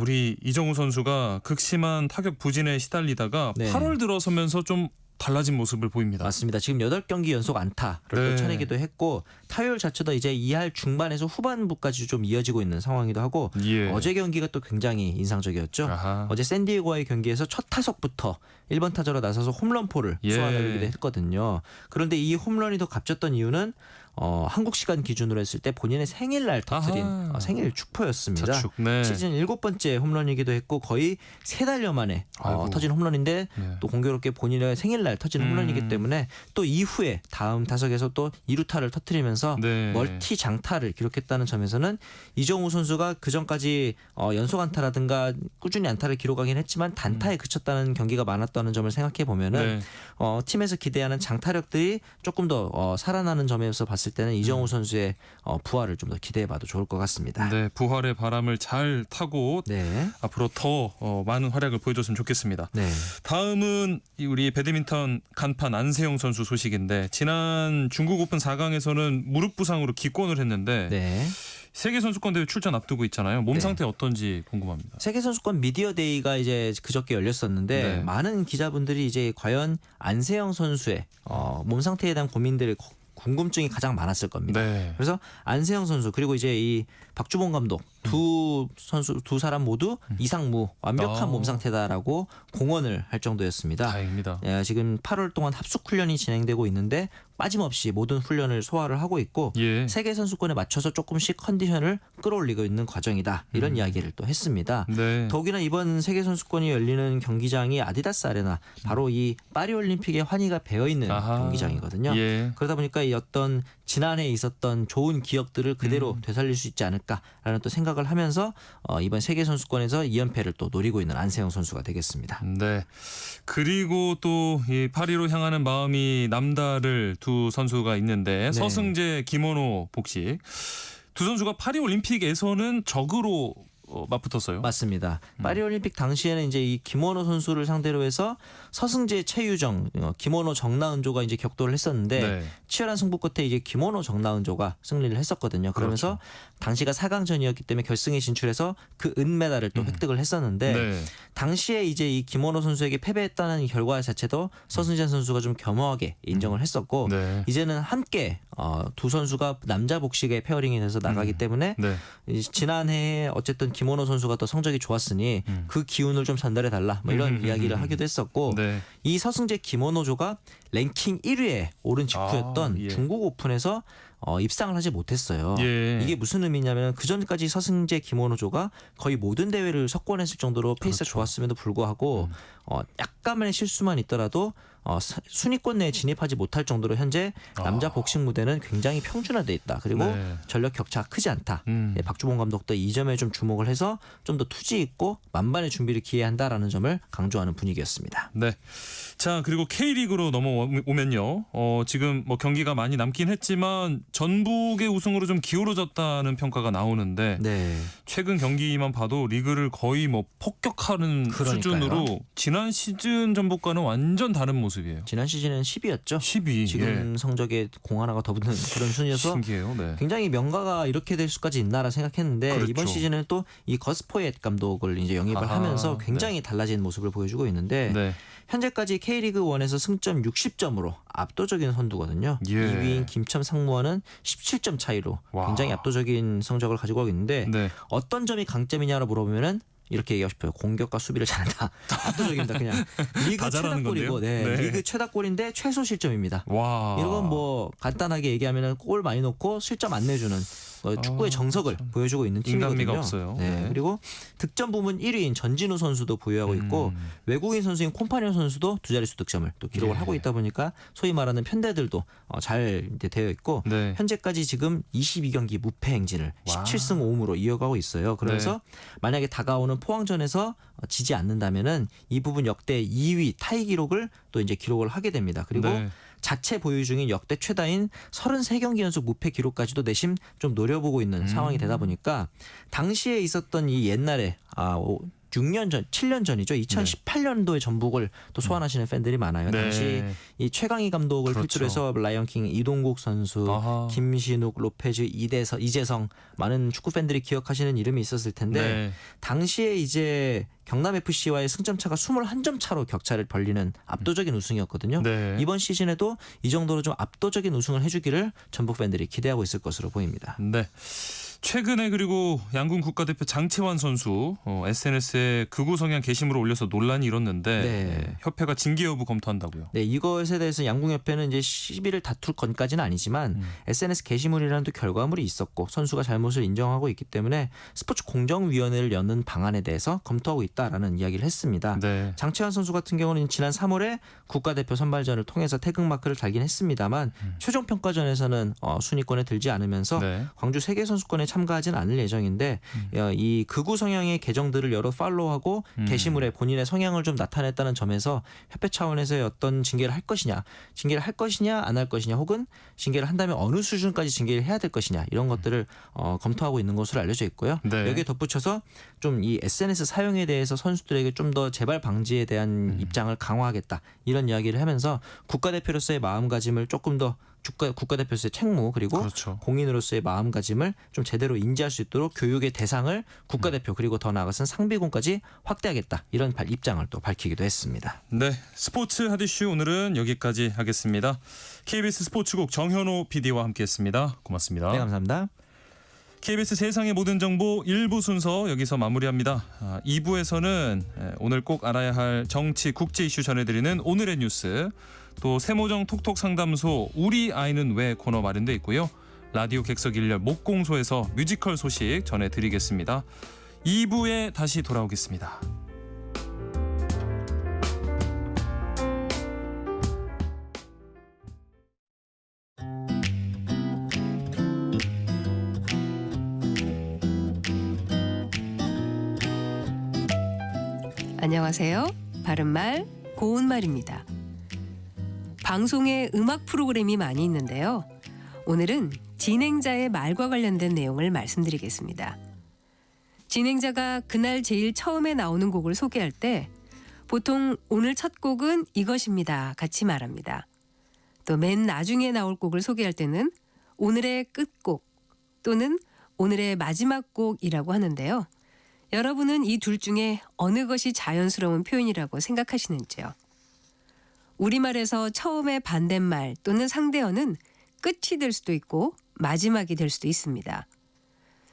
우리 이정우 선수가 극심한 타격 부진에 시달리다가 네. 8월 들어서면서 좀 달라진 모습을 보입니다. 맞습니다. 지금 8경기 연속 안타를 네. 또 쳐내기도 했고 타율 자체도 이제 2할 중반에서 후반부까지 좀 이어지고 있는 상황이기도 하고 예. 어제 경기가 또 굉장히 인상적이었죠. 아하. 어제 샌디에고와의 경기에서 첫 타석부터 1번 타자로 나서서 홈런포를 예. 쏘아내기도 했거든요. 그런데 이 홈런이 더 값졌던 이유는 한국 시간 기준으로 했을 때 본인의 생일날 터뜨린 아하. 생일 축포였습니다. 자축. 네. 시즌 7번째 홈런이기도 했고 거의 3달여 만에 아이고. 터진 홈런인데 네. 또 공교롭게 본인의 생일날 터진 홈런이기 때문에 또 이후에 다음 타석에서 또 2루타를 터뜨리면서 네. 멀티 장타를 기록했다는 점에서는 이정우 선수가 그전까지 연속 안타라든가 꾸준히 안타를 기록하긴 했지만 단타에 그쳤다는 경기가 많았다는 점을 생각해 보면은 네. 팀에서 기대하는 장타력들이 조금 더 살아나는 점에서 봤을 봤을 때는 이정우 선수의 부활을 좀 더 기대해봐도 좋을 것 같습니다. 네, 부활의 바람을 잘 타고 네. 앞으로 더 많은 활약을 보여줬으면 좋겠습니다. 네. 다음은 우리 배드민턴 간판 안세영 선수 소식인데 지난 중국 오픈 4강에서는 무릎 부상으로 기권을 했는데 네. 세계 선수권 대회 출전 앞두고 있잖아요. 몸 네. 상태 어떤지 궁금합니다. 세계 선수권 미디어 데이가 이제 그저께 열렸었는데 네. 많은 기자분들이 이제 과연 안세영 선수의 몸 상태에 대한 고민들이 궁금증이 가장 많았을 겁니다. 네. 그래서 안세영 선수 그리고 이제 이 박주봉 감독 두 사람 모두 이상무 완벽한 몸 상태다라고 공언을 할 정도였습니다. 다행입니다. 지금 8월 동안 합숙 훈련이 진행되고 있는데 빠짐없이 모든 훈련을 소화를 하고 있고 예. 세계 선수권에 맞춰서 조금씩 컨디션을 끌어올리고 있는 과정이다. 이런 이야기를 또 했습니다. 네. 더욱이나 이번 세계 선수권이 열리는 경기장이 아디다스 아레나 바로 이 파리 올림픽의 환희가 배어 있는 아하. 경기장이거든요. 예. 그러다 보니까 이 어떤 지난해 있었던 좋은 기억들을 그대로 되살릴 수 있지 않을까라는 또 생각을 하면서 이번 세계 선수권에서 2연패를 또 노리고 있는 안세영 선수가 되겠습니다. 네. 그리고 또 이 파리로 향하는 마음이 남다를 두 선수가 있는데 네. 서승재, 김원호 복식 두 선수가 파리 올림픽에서는 적으로 맞붙었어요. 맞습니다. 파리 올림픽 당시에는 이제 이 김원호 선수를 상대로 해서 서승재, 최유정, 김원호, 정나은조가 이제 격돌을 했었는데 네. 치열한 승부 끝에 이제 김원호, 정나은조가 승리를 했었거든요. 그러면서 그렇죠. 당시가 4강전이었기 때문에 결승에 진출해서 그 은메달을 또 획득을 했었는데 네. 당시에 이제 이 김원호 선수에게 패배했다는 결과 자체도 서승재 선수가 좀 겸허하게 인정을 했었고 네. 이제는 함께 두 선수가 남자 복식의 페어링이 돼서 나가기 때문에 네. 지난해에 어쨌든 김원호 선수가 또 성적이 좋았으니 그 기운을 좀 전달해 달라 뭐 이런 이야기를 하기도 했었고 네. 이 서승재 김원호조가 랭킹 1위에 오른 직후였던 예. 중국 오픈에서 입상을 하지 못했어요. 예. 이게 무슨 의미냐면 그 전까지 서승재 김원호조가 거의 모든 대회를 석권했을 정도로 페이스가 그렇죠. 좋았음에도 불구하고 약간만의 실수만 있더라도 순위권 내에 진입하지 못할 정도로 현재 남자 복식 무대는 굉장히 평준화돼 있다. 그리고 네. 전력 격차가 크지 않다. 예, 박주봉 감독도 이 점에 좀 주목을 해서 좀 더 투지 있고 만반의 준비를 기해야 한다라는 점을 강조하는 분위기였습니다. 네. 자, 그리고 K리그로 넘어오면요. 지금 뭐 경기가 많이 남긴 했지만 전북의 우승으로 좀 기울어졌다는 평가가 나오는데 네. 최근 경기만 봐도 리그를 거의 뭐 폭격하는 그러니까요. 수준으로 지난 시즌 전북과는 완전 다른 모습이에요. 지난 시즌은 10위였죠. 12. 지금 성적에 공 하나가 더 붙는 그런 순이어서 신기해요. 네. 굉장히 명가가 이렇게 될 수까지 있나라 생각했는데 그렇죠. 이번 시즌은 또 이 거스포엣 감독을 이제 영입을 아하, 하면서 굉장히 달라진 모습을 보여주고 있는데 네. 현재까지 K리그 1에서 승점 60점으로 압도적인 선두거든요. 예. 2위인 김천 상무와는 17점 차이로 와. 굉장히 압도적인 성적을 가지고 있는데 네. 어떤 점이 강점이냐로 물어보면은 이렇게 얘기하고 싶어요. 공격과 수비를 잘한다. 압도적입니다. 그냥 리그 다 잘하는 최다골이고, 건데요? 네, 네. 리그 최다골인데 최소 실점입니다. 와. 이건 뭐 간단하게 얘기하면은 골 많이 넣고 실점 안 내주는 축구의 정석을 보여주고 있는 팀이거든요. 인간미가 없어요. 네. 네. 그리고 득점 부문 1위인 전진우 선수도 보유하고 있고 외국인 선수인 콤파니오 선수도 두 자릿수 득점을 또 기록을 예. 하고 있다 보니까 소위 말하는 편대들도 잘 이제 되어 있고 네. 현재까지 지금 22경기 무패 행진을 와. 17승 5무로 이어가고 있어요. 그래서 만약에 다가오는 포항전에서 지지 않는다면은 이 부분 역대 2위 타이 기록을 또 이제 기록을 하게 됩니다. 그리고 네. 자체 보유 중인 역대 최다인 33경기 연속 무패 기록까지도 내심 좀 노려보고 있는 상황이 되다 보니까 당시에 있었던 이 옛날에 6년 전, 7년 전이죠. 2018년도에 전북을 또 소환하시는 팬들이 많아요. 네. 당시 이 최강희 감독을 그렇죠. 필두로 해서 라이언킹 이동국 선수, 아하. 김신욱, 로페즈, 이재성 많은 축구 팬들이 기억하시는 이름이 있었을 텐데 네. 당시에 이제 경남 FC와의 승점 차가 21점 차로 격차를 벌리는 압도적인 우승이었거든요. 네. 이번 시즌에도 이 정도로 좀 압도적인 우승을 해주기를 전북 팬들이 기대하고 있을 것으로 보입니다. 네. 최근에 그리고 양궁 국가대표 장채환 선수 SNS에 극우 성향 게시물을 올려서 논란이 일었는데 네. 협회가 징계 여부 검토한다고요. 네, 이것에 대해서 양궁협회는 이제 시비를 다툴 건까지는 아니지만 SNS 게시물이라는 또 결과물이 있었고 선수가 잘못을 인정하고 있기 때문에 스포츠 공정위원회를 여는 방안에 대해서 검토하고 있다라는 이야기를 했습니다. 네. 장채환 선수 같은 경우는 지난 3월에 국가대표 선발전을 통해서 태극마크를 달긴 했습니다만 최종 평가전에서는 순위권에 들지 않으면서 네. 광주 세계선수권에 참가하지는 않을 예정인데 이 극우 성향의 계정들을 여러 팔로우하고 게시물에 본인의 성향을 좀 나타냈다는 점에서 협회 차원에서의 어떤 징계를 할 것이냐, 안 할 것이냐, 혹은 징계를 한다면 어느 수준까지 징계를 해야 될 것이냐 이런 것들을 검토하고 있는 것으로 알려져 있고요. 네. 여기에 덧붙여서 좀 이 SNS 사용에 대해서 선수들에게 좀 더 재발 방지에 대한 입장을 강화하겠다 이런 이야기를 하면서 국가대표로서의 마음가짐을 조금 더 국가대표로서의 책무 그리고 그렇죠. 공인으로서의 마음가짐을 좀 제대로 인지할 수 있도록 교육의 대상을 국가대표 그리고 더 나아가서는 상비군까지 확대하겠다 이런 입장을 또 밝히기도 했습니다. 네, 스포츠 핫이슈 오늘은 여기까지 하겠습니다. KBS 스포츠국 정현호 PD와 함께했습니다. 고맙습니다. 네, 감사합니다. KBS 세상의 모든 정보 1부 순서 여기서 마무리합니다. 2부에서는 오늘 꼭 알아야 할 정치, 국제 이슈 전해드리는 오늘의 뉴스, 또 세모정 톡톡 상담소 우리 아이는 왜 코너 마련돼 있고요. 라디오 객석 1열 목공소에서 뮤지컬 소식 전해드리겠습니다. 2부에 다시 돌아오겠습니다. 안녕하세요. 바른말 고운말입니다. 방송에 음악 프로그램이 많이 있는데요. 오늘은 진행자의 말과 관련된 내용을 말씀드리겠습니다. 진행자가 그날 제일 처음에 나오는 곡을 소개할 때 보통 오늘 첫 곡은 이것입니다 같이 말합니다. 또 맨 나중에 나올 곡을 소개할 때는 오늘의 끝곡 또는 오늘의 마지막 곡이라고 하는데요. 여러분은 이 둘 중에 어느 것이 자연스러운 표현이라고 생각하시는지요? 우리말에서 처음에 반대말 또는 상대어는 끝이 될 수도 있고 마지막이 될 수도 있습니다.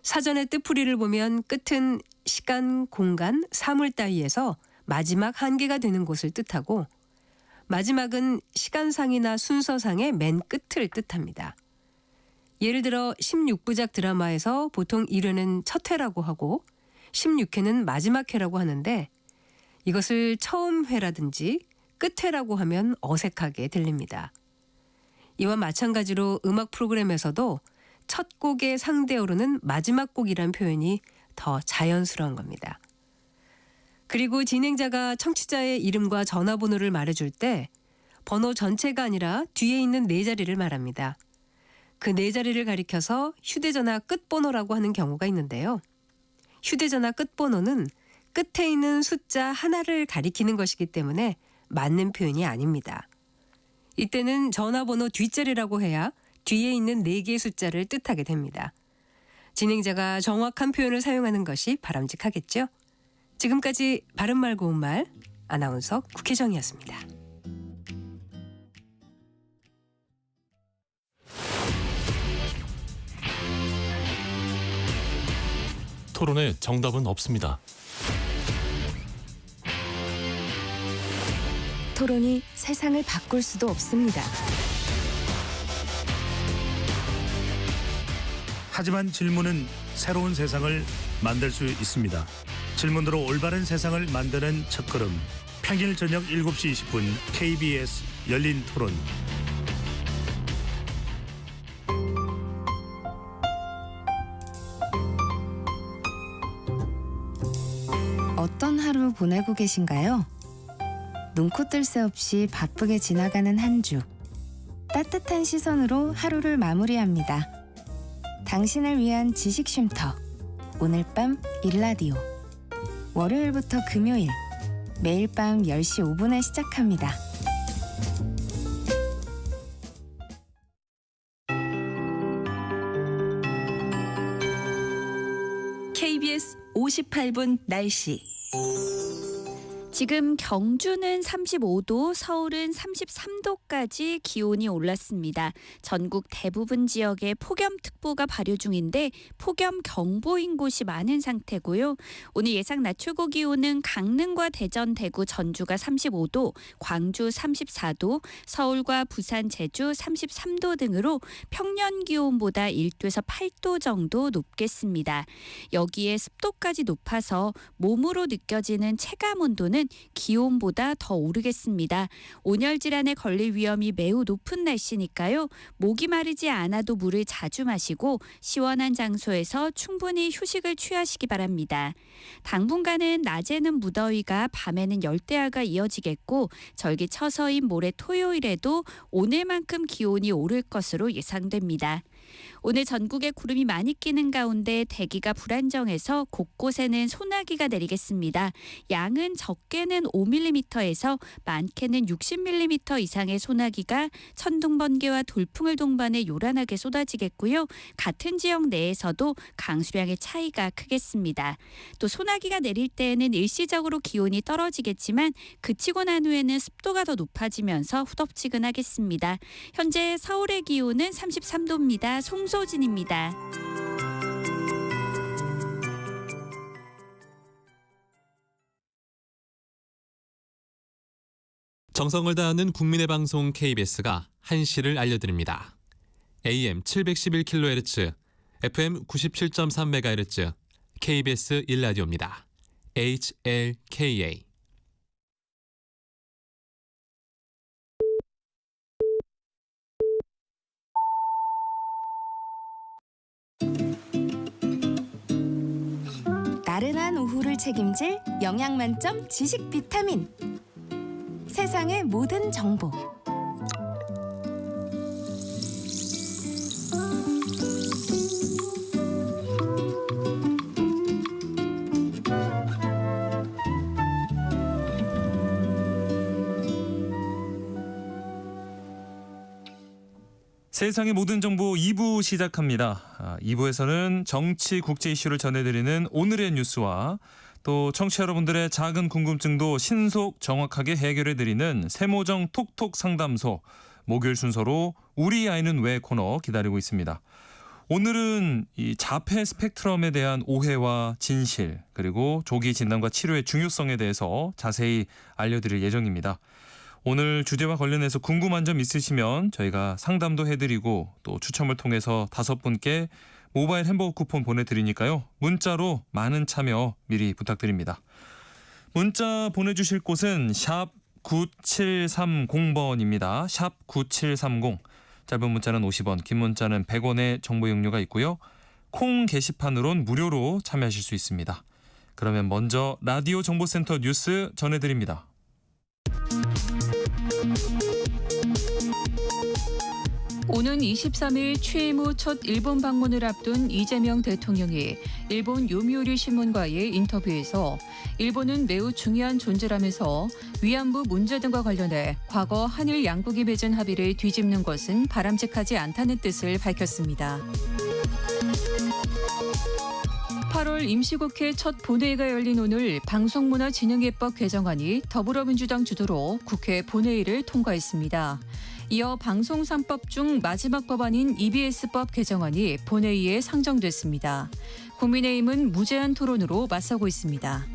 사전의 뜻풀이를 보면 끝은 시간, 공간, 사물 따위에서 마지막 한계가 되는 곳을 뜻하고 마지막은 시간상이나 순서상의 맨 끝을 뜻합니다. 예를 들어 16부작 드라마에서 보통 1회는 첫 회라고 하고 16회는 마지막 회라고 하는데 이것을 처음 회라든지 끝 회라고 하면 어색하게 들립니다. 이와 마찬가지로 음악 프로그램에서도 첫 곡의 상대어로는 마지막 곡이란 표현이 더 자연스러운 겁니다. 그리고 진행자가 청취자의 이름과 전화번호를 말해줄 때 번호 전체가 아니라 뒤에 있는 네 자리를 말합니다. 그 네 자리를 가리켜서 휴대전화 끝번호라고 하는 경우가 있는데요. 휴대전화 끝번호는 끝에 있는 숫자 하나를 가리키는 것이기 때문에 맞는 표현이 아닙니다. 이때는 전화번호 뒷자리라고 해야 뒤에 있는 4개의 숫자를 뜻하게 됩니다. 진행자가 정확한 표현을 사용하는 것이 바람직하겠죠? 지금까지 바른말 고운말 아나운서 국혜정이었습니다. 토론에 정답은 없습니다. 토론이 세상을 바꿀 수도 없습니다. 하지만 질문은 새로운 세상을 만들 수 있습니다. 질문으로 올바른 세상을 만드는 첫걸음. 평일 저녁 7시 20분 KBS 열린 토론. 어떤 하루 보내고 계신가요? 눈코 뜰 새 없이 바쁘게 지나가는 한 주. 따뜻한 시선으로 하루를 마무리합니다. 당신을 위한 지식 쉼터. 오늘 밤 일라디오. 월요일부터 금요일. 매일 밤 10시 5분에 시작합니다. KBS 58분 날씨. 지금 경주는 35도, 서울은 33도까지 기온이 올랐습니다. 전국 대부분 지역에 폭염특보가 발효 중인데 폭염경보인 곳이 많은 상태고요. 오늘 예상 낮 최고 기온은 강릉과 대전, 대구, 전주가 35도, 광주 34도, 서울과 부산, 제주 33도 등으로 평년 기온보다 1도에서 8도 정도 높겠습니다. 여기에 습도까지 높아서 몸으로 느껴지는 체감 온도는 내일은 기온보다 더 오르겠습니다. 온열 질환에 걸릴 위험이 매우 높은 날씨니까요. 목이 마르지 않아도 물을 자주 마시고 시원한 장소에서 충분히 휴식을 취하시기 바랍니다. 당분간은 낮에는 무더위가 밤에는 열대야가 이어지겠고 절기처서인 모레 토요일에도 오늘만큼 기온이 오를 것으로 예상됩니다. 오늘 전국에 구름이 많이 끼는 가운데 대기가 불안정해서 곳곳에는 소나기가 내리겠습니다. 양은 적게는 5mm에서 많게는 60mm 이상의 소나기가 천둥, 번개와 돌풍을 동반해 요란하게 쏟아지겠고요. 같은 지역 내에서도 강수량의 차이가 크겠습니다. 또 소나기가 내릴 때에는 일시적으로 기온이 떨어지겠지만 그치고 난 후에는 습도가 더 높아지면서 후덥지근하겠습니다. 현재 서울의 기온은 33도입니다. 송소진입니다. 정성을 다하는 국민의 방송 KBS가 한시를 알려드립니다. AM 711kHz, FM 97.3MHz, KBS 1라디오입니다. HLKA. 나른한 오후를 책임질 영양 만점 지식 비타민. 세상의 모든 정보. 세상의 모든 정보 2부 시작합니다. 2부에서는 정치 국제 이슈를 전해드리는 오늘의 뉴스와 또 청취자 여러분들의 작은 궁금증도 신속 정확하게 해결해드리는 세모정 톡톡 상담소 목요일 순서로 우리 아이는 왜 코너 기다리고 있습니다. 오늘은 이 자폐 스펙트럼에 대한 오해와 진실 그리고 조기 진단과 치료의 중요성에 대해서 자세히 알려드릴 예정입니다. 오늘 주제와 관련해서 궁금한 점 있으시면 저희가 상담도 해드리고 또 추첨을 통해서 5분께 모바일 햄버거 쿠폰 보내드리니까요. 문자로 많은 참여 미리 부탁드립니다. 문자 보내주실 곳은 샵 9730번입니다. 샵 9730. 짧은 문자는 50원, 긴 문자는 100원의 정보 이용료가 있고요. 콩 게시판으론 무료로 참여하실 수 있습니다. 그러면 먼저 라디오 정보센터 뉴스 전해드립니다. 오는 23일 취임 후 첫 일본 방문을 앞둔 이재명 대통령이 일본 요미우리 신문과의 인터뷰에서 일본은 매우 중요한 존재라면서 위안부 문제 등과 관련해 과거 한일 양국이 맺은 합의를 뒤집는 것은 바람직하지 않다는 뜻을 밝혔습니다. 8월 임시국회 첫 본회의가 열린 오늘 방송문화진흥예법 개정안이 더불어민주당 주도로 국회 본회의를 통과했습니다. 이어 방송 3법 중 마지막 법안인 EBS법 개정안이 본회의에 상정됐습니다. 국민의힘은 무제한 토론으로 맞서고 있습니다.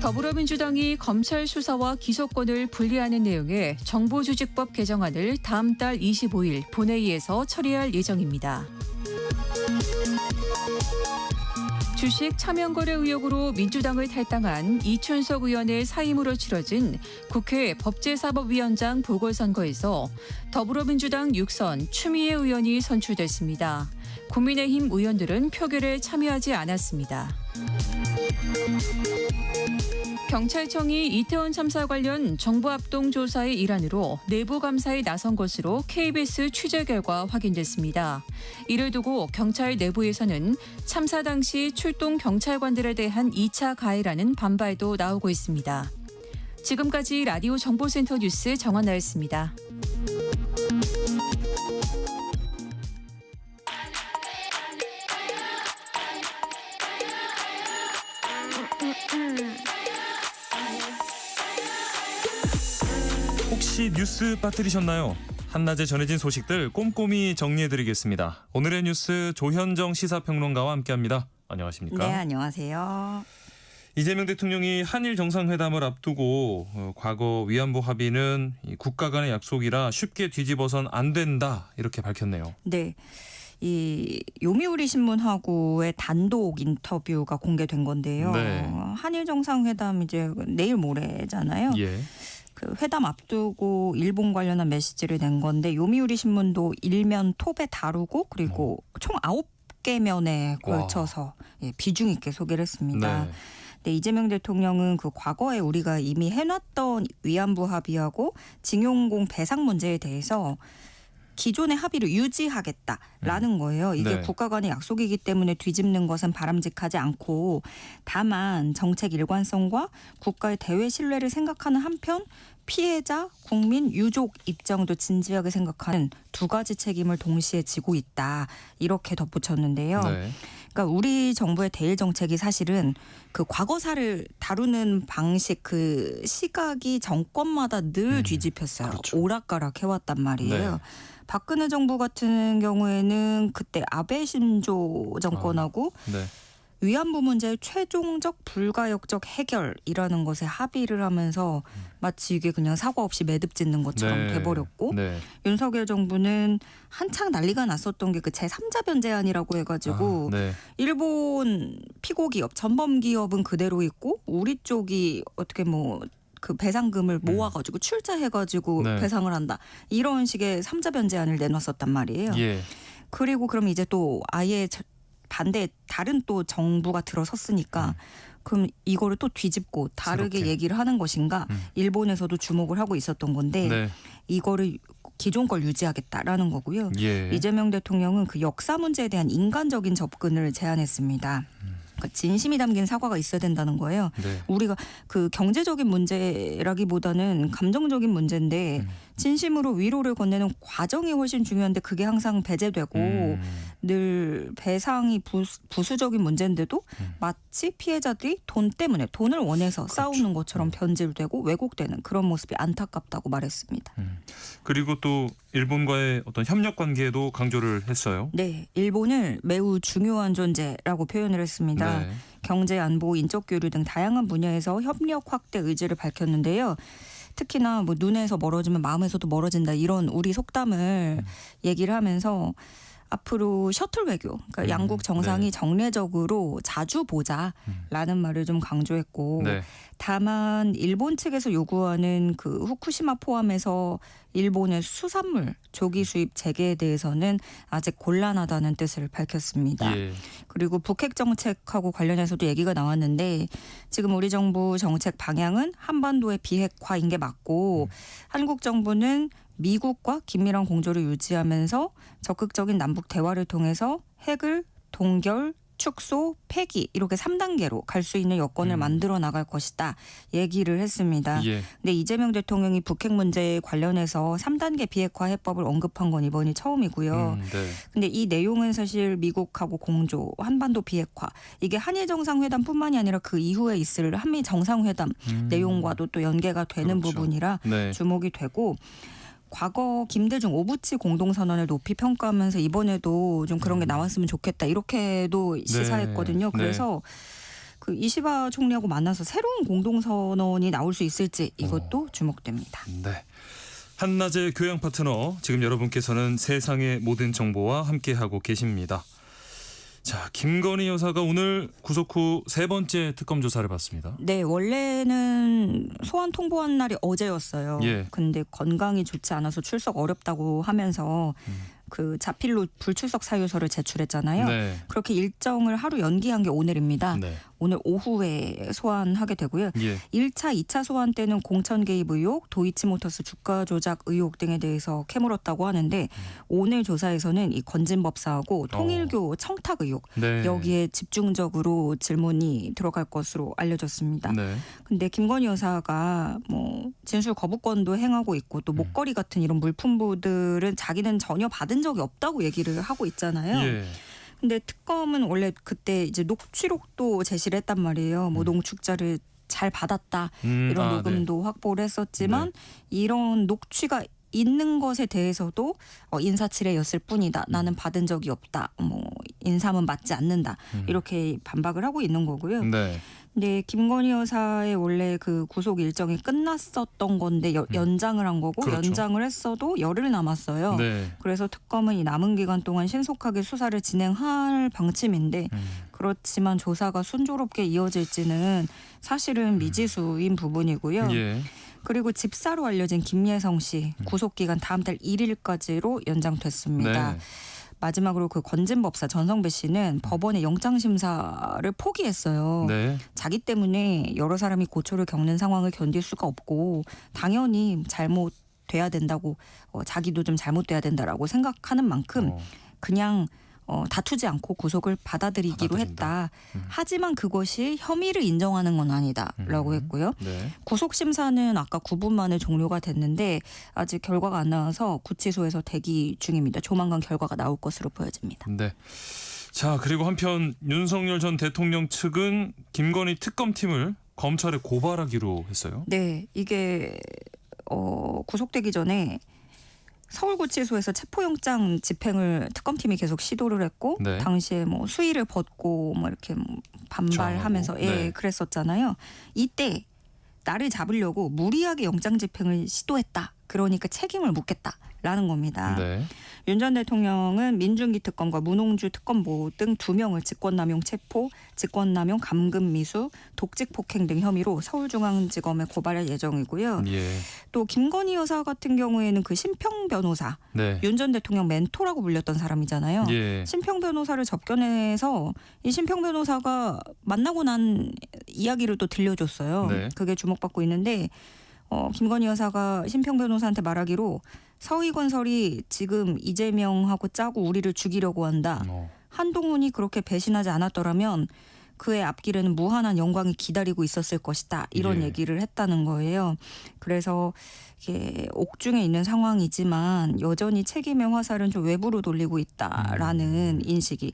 더불어민주당이 검찰 수사와 기소권을 분리하는 내용의 정보조직법 개정안을 다음 달 25일 본회의에서 처리할 예정입니다. 주식 차명거래 의혹으로 민주당을 탈당한 이춘석 의원의 사임으로 치러진 국회 법제사법위원장 보궐선거에서 더불어민주당 6선 추미애 의원이 선출됐습니다. 국민의힘 의원들은 표결에 참여하지 않았습니다. 경찰청이 이태원 참사 관련 정보합동 조사의 일환으로 내부 감사에 나선 것으로 KBS 취재 결과 확인됐습니다. 이를 두고 경찰 내부에서는 참사 당시 출동 경찰관들에 대한 2차 가해라는 반발도 나오고 있습니다. 지금까지 라디오 정보센터 뉴스 정원나였습니다. 혹시 뉴스 빠뜨리셨나요? 한낮에 전해진 소식들 꼼꼼히 정리해드리겠습니다. 오늘의 뉴스 조현정 시사평론가와 함께합니다. 안녕하십니까? 네, 안녕하세요. 이재명 대통령이 한일 정상회담을 앞두고 과거 위안부 합의는 국가 간의 약속이라 쉽게 뒤집어선 안 된다 이렇게 밝혔네요. 네. 이 요미우리 신문하고의 단독 인터뷰가 공개된 건데요. 네. 한일 정상회담 이제 내일 모레잖아요. 예. 그 회담 앞두고 일본 관련한 메시지를 낸 건데 요미우리 신문도 일면 톱에 다루고 그리고 총 9개 면에 걸쳐서 비중 있게 소개를 했습니다. 네. 네, 이재명 대통령은 그 과거에 우리가 이미 해놨던 위안부 합의하고 징용공 배상 문제에 대해서 기존의 합의를 유지하겠다라는 거예요. 이게 네. 국가 간의 약속이기 때문에 뒤집는 것은 바람직하지 않고 다만 정책 일관성과 국가의 대외 신뢰를 생각하는 한편 피해자, 국민, 유족 입장도 진지하게 생각하는 두 가지 책임을 동시에 지고 있다. 이렇게 덧붙였는데요. 네. 그러니까 우리 정부의 대일 정책이 사실은 그 과거사를 다루는 방식 그 시각이 정권마다 늘 뒤집혔어요. 그렇죠. 오락가락 해왔단 말이에요. 네. 박근혜 정부 같은 경우에는 그때 아베 신조 정권하고 네. 위안부 문제의 최종적 불가역적 해결이라는 것에 합의를 하면서 마치 이게 그냥 사과 없이 매듭 짓는 것처럼 네. 돼버렸고 네. 윤석열 정부는 한창 난리가 났었던 게 그 제3자 변제안이라고 해가지고 네. 일본 피고 기업, 전범 기업은 그대로 있고 우리 쪽이 어떻게 뭐 그 배상금을 모아가지고 출자해가지고 네. 배상을 한다 이런 식의 3자 변제안을 내놨었단 말이에요. 예. 그리고 그럼 이제 또 아예 반대 다른 또 정부가 들어섰으니까 그럼 이거를 또 뒤집고 다르게 새롭게. 얘기를 하는 것인가 일본에서도 주목을 하고 있었던 건데 네. 이거를 기존 걸 유지하겠다라는 거고요. 예. 이재명 대통령은 그 역사 문제에 대한 인간적인 접근을 제안했습니다. 그러니까 진심이 담긴 사과가 있어야 된다는 거예요. 네. 우리가 그 경제적인 문제라기보다는 감정적인 문제인데 진심으로 위로를 건네는 과정이 훨씬 중요한데 그게 항상 배제되고 늘 배상이 부수적인 문제인데도 마치 피해자들이 돈 때문에 돈을 원해서 싸우는 것처럼 변질되고 왜곡되는 그런 모습이 안타깝다고 말했습니다. 그리고 또 일본과의 어떤 협력 관계도 강조를 했어요. 네, 일본을 매우 중요한 존재라고 표현을 했습니다. 네. 경제, 안보, 인적 교류 등 다양한 분야에서 협력 확대 의지를 밝혔는데요. 특히나 뭐 눈에서 멀어지면 마음에서도 멀어진다 이런 우리 속담을 얘기를 하면서 앞으로 셔틀 외교, 그러니까 양국 정상이 네. 정례적으로 자주 보자라는 말을 좀 강조했고 네. 다만 일본 측에서 요구하는 그 후쿠시마 포함해서 일본의 수산물 조기 수입 재개에 대해서는 아직 곤란하다는 뜻을 밝혔습니다. 예. 그리고 북핵 정책하고 관련해서도 얘기가 나왔는데 지금 우리 정부 정책 방향은 한반도의 비핵화인 게 맞고 한국 정부는 미국과 긴밀한 공조를 유지하면서 적극적인 남북 대화를 통해서 핵을 동결, 축소, 폐기 이렇게 3단계로 갈 수 있는 여건을 만들어 나갈 것이다 얘기를 했습니다. 예. 근데 이재명 대통령이 북핵 문제에 관련해서 3단계 비핵화 해법을 언급한 건 이번이 처음이고요. 네. 근데 이 내용은 사실 미국하고 공조, 한반도 비핵화 이게 한일 정상회담뿐만이 아니라 그 이후에 있을 한미 정상회담 내용과도 또 연계가 되는 그렇죠. 부분이라 네. 주목이 되고 과거 김대중 오부치 공동선언을 높이 평가하면서 이번에도 좀 그런 게 나왔으면 좋겠다 이렇게도 시사했거든요. 그래서 그 이시바 총리하고 만나서 새로운 공동선언이 나올 수 있을지 이것도 주목됩니다. 네. 한낮의 교양 파트너 지금 여러분께서는 세상의 모든 정보와 함께하고 계십니다. 자, 김건희 여사가 오늘 구속 후 세 번째 특검 조사를 받습니다. 네, 원래는 소환 통보한 날이 어제였어요. 예. 근데 건강이 좋지 않아서 출석 어렵다고 하면서 그 자필로 불출석 사유서를 제출했잖아요. 네. 그렇게 일정을 하루 연기한 게 오늘입니다. 네. 오늘 오후에 소환하게 되고요. 예. 1차, 2차 소환 때는 공천 개입 의혹, 도이치모터스 주가 조작 의혹 등에 대해서 캐물었다고 하는데 오늘 조사에서는 이 건진법사하고 통일교 청탁 의혹 네. 여기에 집중적으로 질문이 들어갈 것으로 알려졌습니다. 네. 근데 김건희 여사가 뭐 진술 거부권도 행하고 있고 또 목걸이 같은 이런 물품들은 자기는 전혀 받은 적이 없다고 얘기를 하고 있잖아요. 예. 근데 특검은 원래 그때 이제 녹취록도 제시를 했단 말이에요. 뭐 농축자를 잘 받았다 이런 녹음도 확보를 했었지만 이런 녹취가 있는 것에 대해서도 인사치레였을 뿐이다. 나는 받은 적이 없다. 뭐 인사는 맞지 않는다. 이렇게 반박을 하고 있는 거고요. 네. 근데 김건희 여사의 원래 그 구속 일정이 끝났었던 건데 연장을 한 거고 그렇죠. 연장을 했어도 열흘 남았어요. 네. 그래서 특검은 이 남은 기간 동안 신속하게 수사를 진행할 방침인데 그렇지만 조사가 순조롭게 이어질지는 사실은 미지수인 부분이고요. 예. 그리고 집사로 알려진 김예성 씨 구속기간 다음 달 1일까지로 연장됐습니다. 네. 마지막으로 그 건진법사 전성배 씨는 법원의 영장심사를 포기했어요. 네. 자기 때문에 여러 사람이 고초를 겪는 상황을 견딜 수가 없고 당연히 잘못돼야 된다고 자기도 좀 잘못돼야 된다라고 생각하는 만큼 그냥 다투지 않고 구속을 받아들이기로 받아들인다. 했다. 하지만 그것이 혐의를 인정하는 건 아니다라고 했고요. 네. 구속 심사는 아까 9분 만에 종료가 됐는데 아직 결과가 안 나와서 구치소에서 대기 중입니다. 조만간 결과가 나올 것으로 보여집니다. 네. 자, 그리고 한편 윤석열 전 대통령 측은 김건희 특검팀을 검찰에 고발하기로 했어요. 네, 이게 구속되기 전에 서울구치소에서 체포영장 집행을 특검팀이 계속 시도를 했고 네. 당시에 뭐 수의를 벗고 뭐 이렇게 뭐 반발하면서 저항하고. 네. 그랬었잖아요. 이때 나를 잡으려고 무리하게 영장 집행을 시도했다. 그러니까 책임을 묻겠다라는 겁니다. 네. 윤 전 대통령은 민중기 특검과 문홍주 특검보 등 2명을 직권남용 체포, 직권남용 감금미수, 독직폭행 등 혐의로 서울중앙지검에 고발할 예정이고요. 예. 또 김건희 여사 같은 경우에는 그 심평 변호사, 네. 윤 전 대통령 멘토라고 불렸던 사람이잖아요. 예. 심평 변호사를 접견해서 이 심평 변호사가 만나고 난 이야기를 또 들려줬어요. 네. 그게 주목받고 있는데 김건희 여사가 심평 변호사한테 말하기로 서희건설이 지금 이재명하고 짜고 우리를 죽이려고 한다. 한동훈이 그렇게 배신하지 않았더라면 그의 앞길에는 무한한 영광이 기다리고 있었을 것이다. 이런 예. 얘기를 했다는 거예요. 그래서 이게 옥중에 있는 상황이지만 여전히 책임의 화살은 좀 외부로 돌리고 있다라는 인식이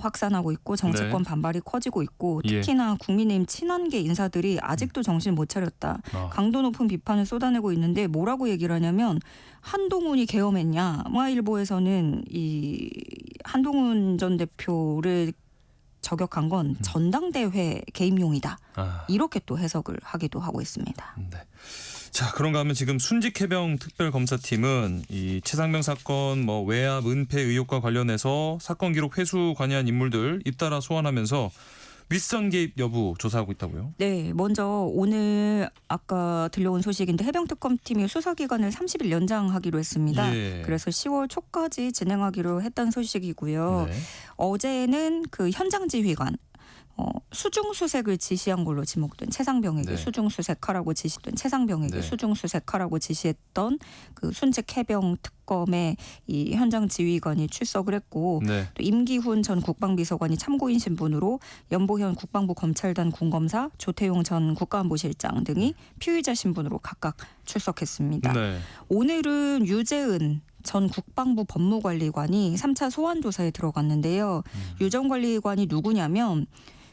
확산하고 있고 정치권 네. 반발이 커지고 있고 예. 특히나 국민의힘 친한계 인사들이 아직도 정신을 못 차렸다. 강도 높은 비판을 쏟아내고 있는데 뭐라고 얘기를 하냐면 한동훈이 계엄했냐. 일보에서는 이 한동훈 전 대표를 저격한 건 전당대회 개입용이다. 이렇게 또 해석을 하기도 하고 있습니다. 네. 자, 그런가 하면 지금 순직해병 특별검사팀은 이 최상병 사건 외압 은폐 의혹과 관련해서 사건 기록 회수 관여한 인물들 잇따라 소환하면서 윗선 개입 여부 조사하고 있다고요? 네, 먼저 오늘 아까 들려온 소식인데 해병특검팀이 수사기간을 30일 연장하기로 했습니다. 예. 그래서 10월 초까지 진행하기로 했다는 소식이고요. 네. 어제는 그 현장지휘관 수중수색을 지시한 걸로 지목된 최상병에게 네. 수중수색하라고 지시된 최상병에게 네. 수중수색하라고 지시했던 그 순직 해병 특검의 이 현장 지휘관이 출석을 했고 네. 또 임기훈 전 국방비서관이 참고인 신분으로 연보현 국방부 검찰단 군검사, 조태용 전 국가안보실장 등이 피의자 신분으로 각각 출석했습니다. 네. 오늘은 유재은 전 국방부 법무관리관이 3차 소환 조사에 들어갔는데요. 유 전 관리관이 누구냐면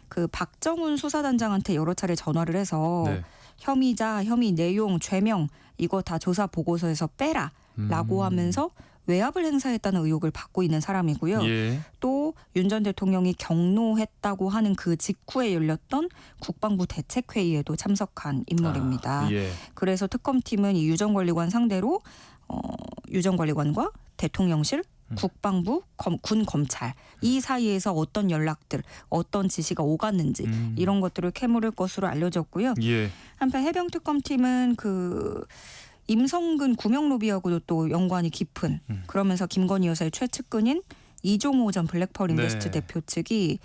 그 박정훈 수사단장한테 여러 차례 전화를 해서 네. 혐의자, 혐의 내용, 죄명 이거 다 조사 보고서에서 빼라라고 하면서 외압을 행사했다는 의혹을 받고 있는 사람이고요. 예. 또 윤 전 대통령이 경로했다고 하는 그 직후에 열렸던 국방부 대책회의에도 참석한 인물입니다. 예. 그래서 특검팀은 이 유 전 관리관 상대로 유 전 관리관과 대통령실, 국방부, 군 검찰 이 사이에서 어떤 연락들, 어떤 지시가 오갔는지 이런 것들을 캐물을 것으로 알려졌고요. 예. 한편 해병특검팀은 그 임성근 구명로비하고도 또 연관이 깊은 그러면서 김건희 여사의 최측근인 이종호 전 블랙펄 인베스트 네. 대표 측이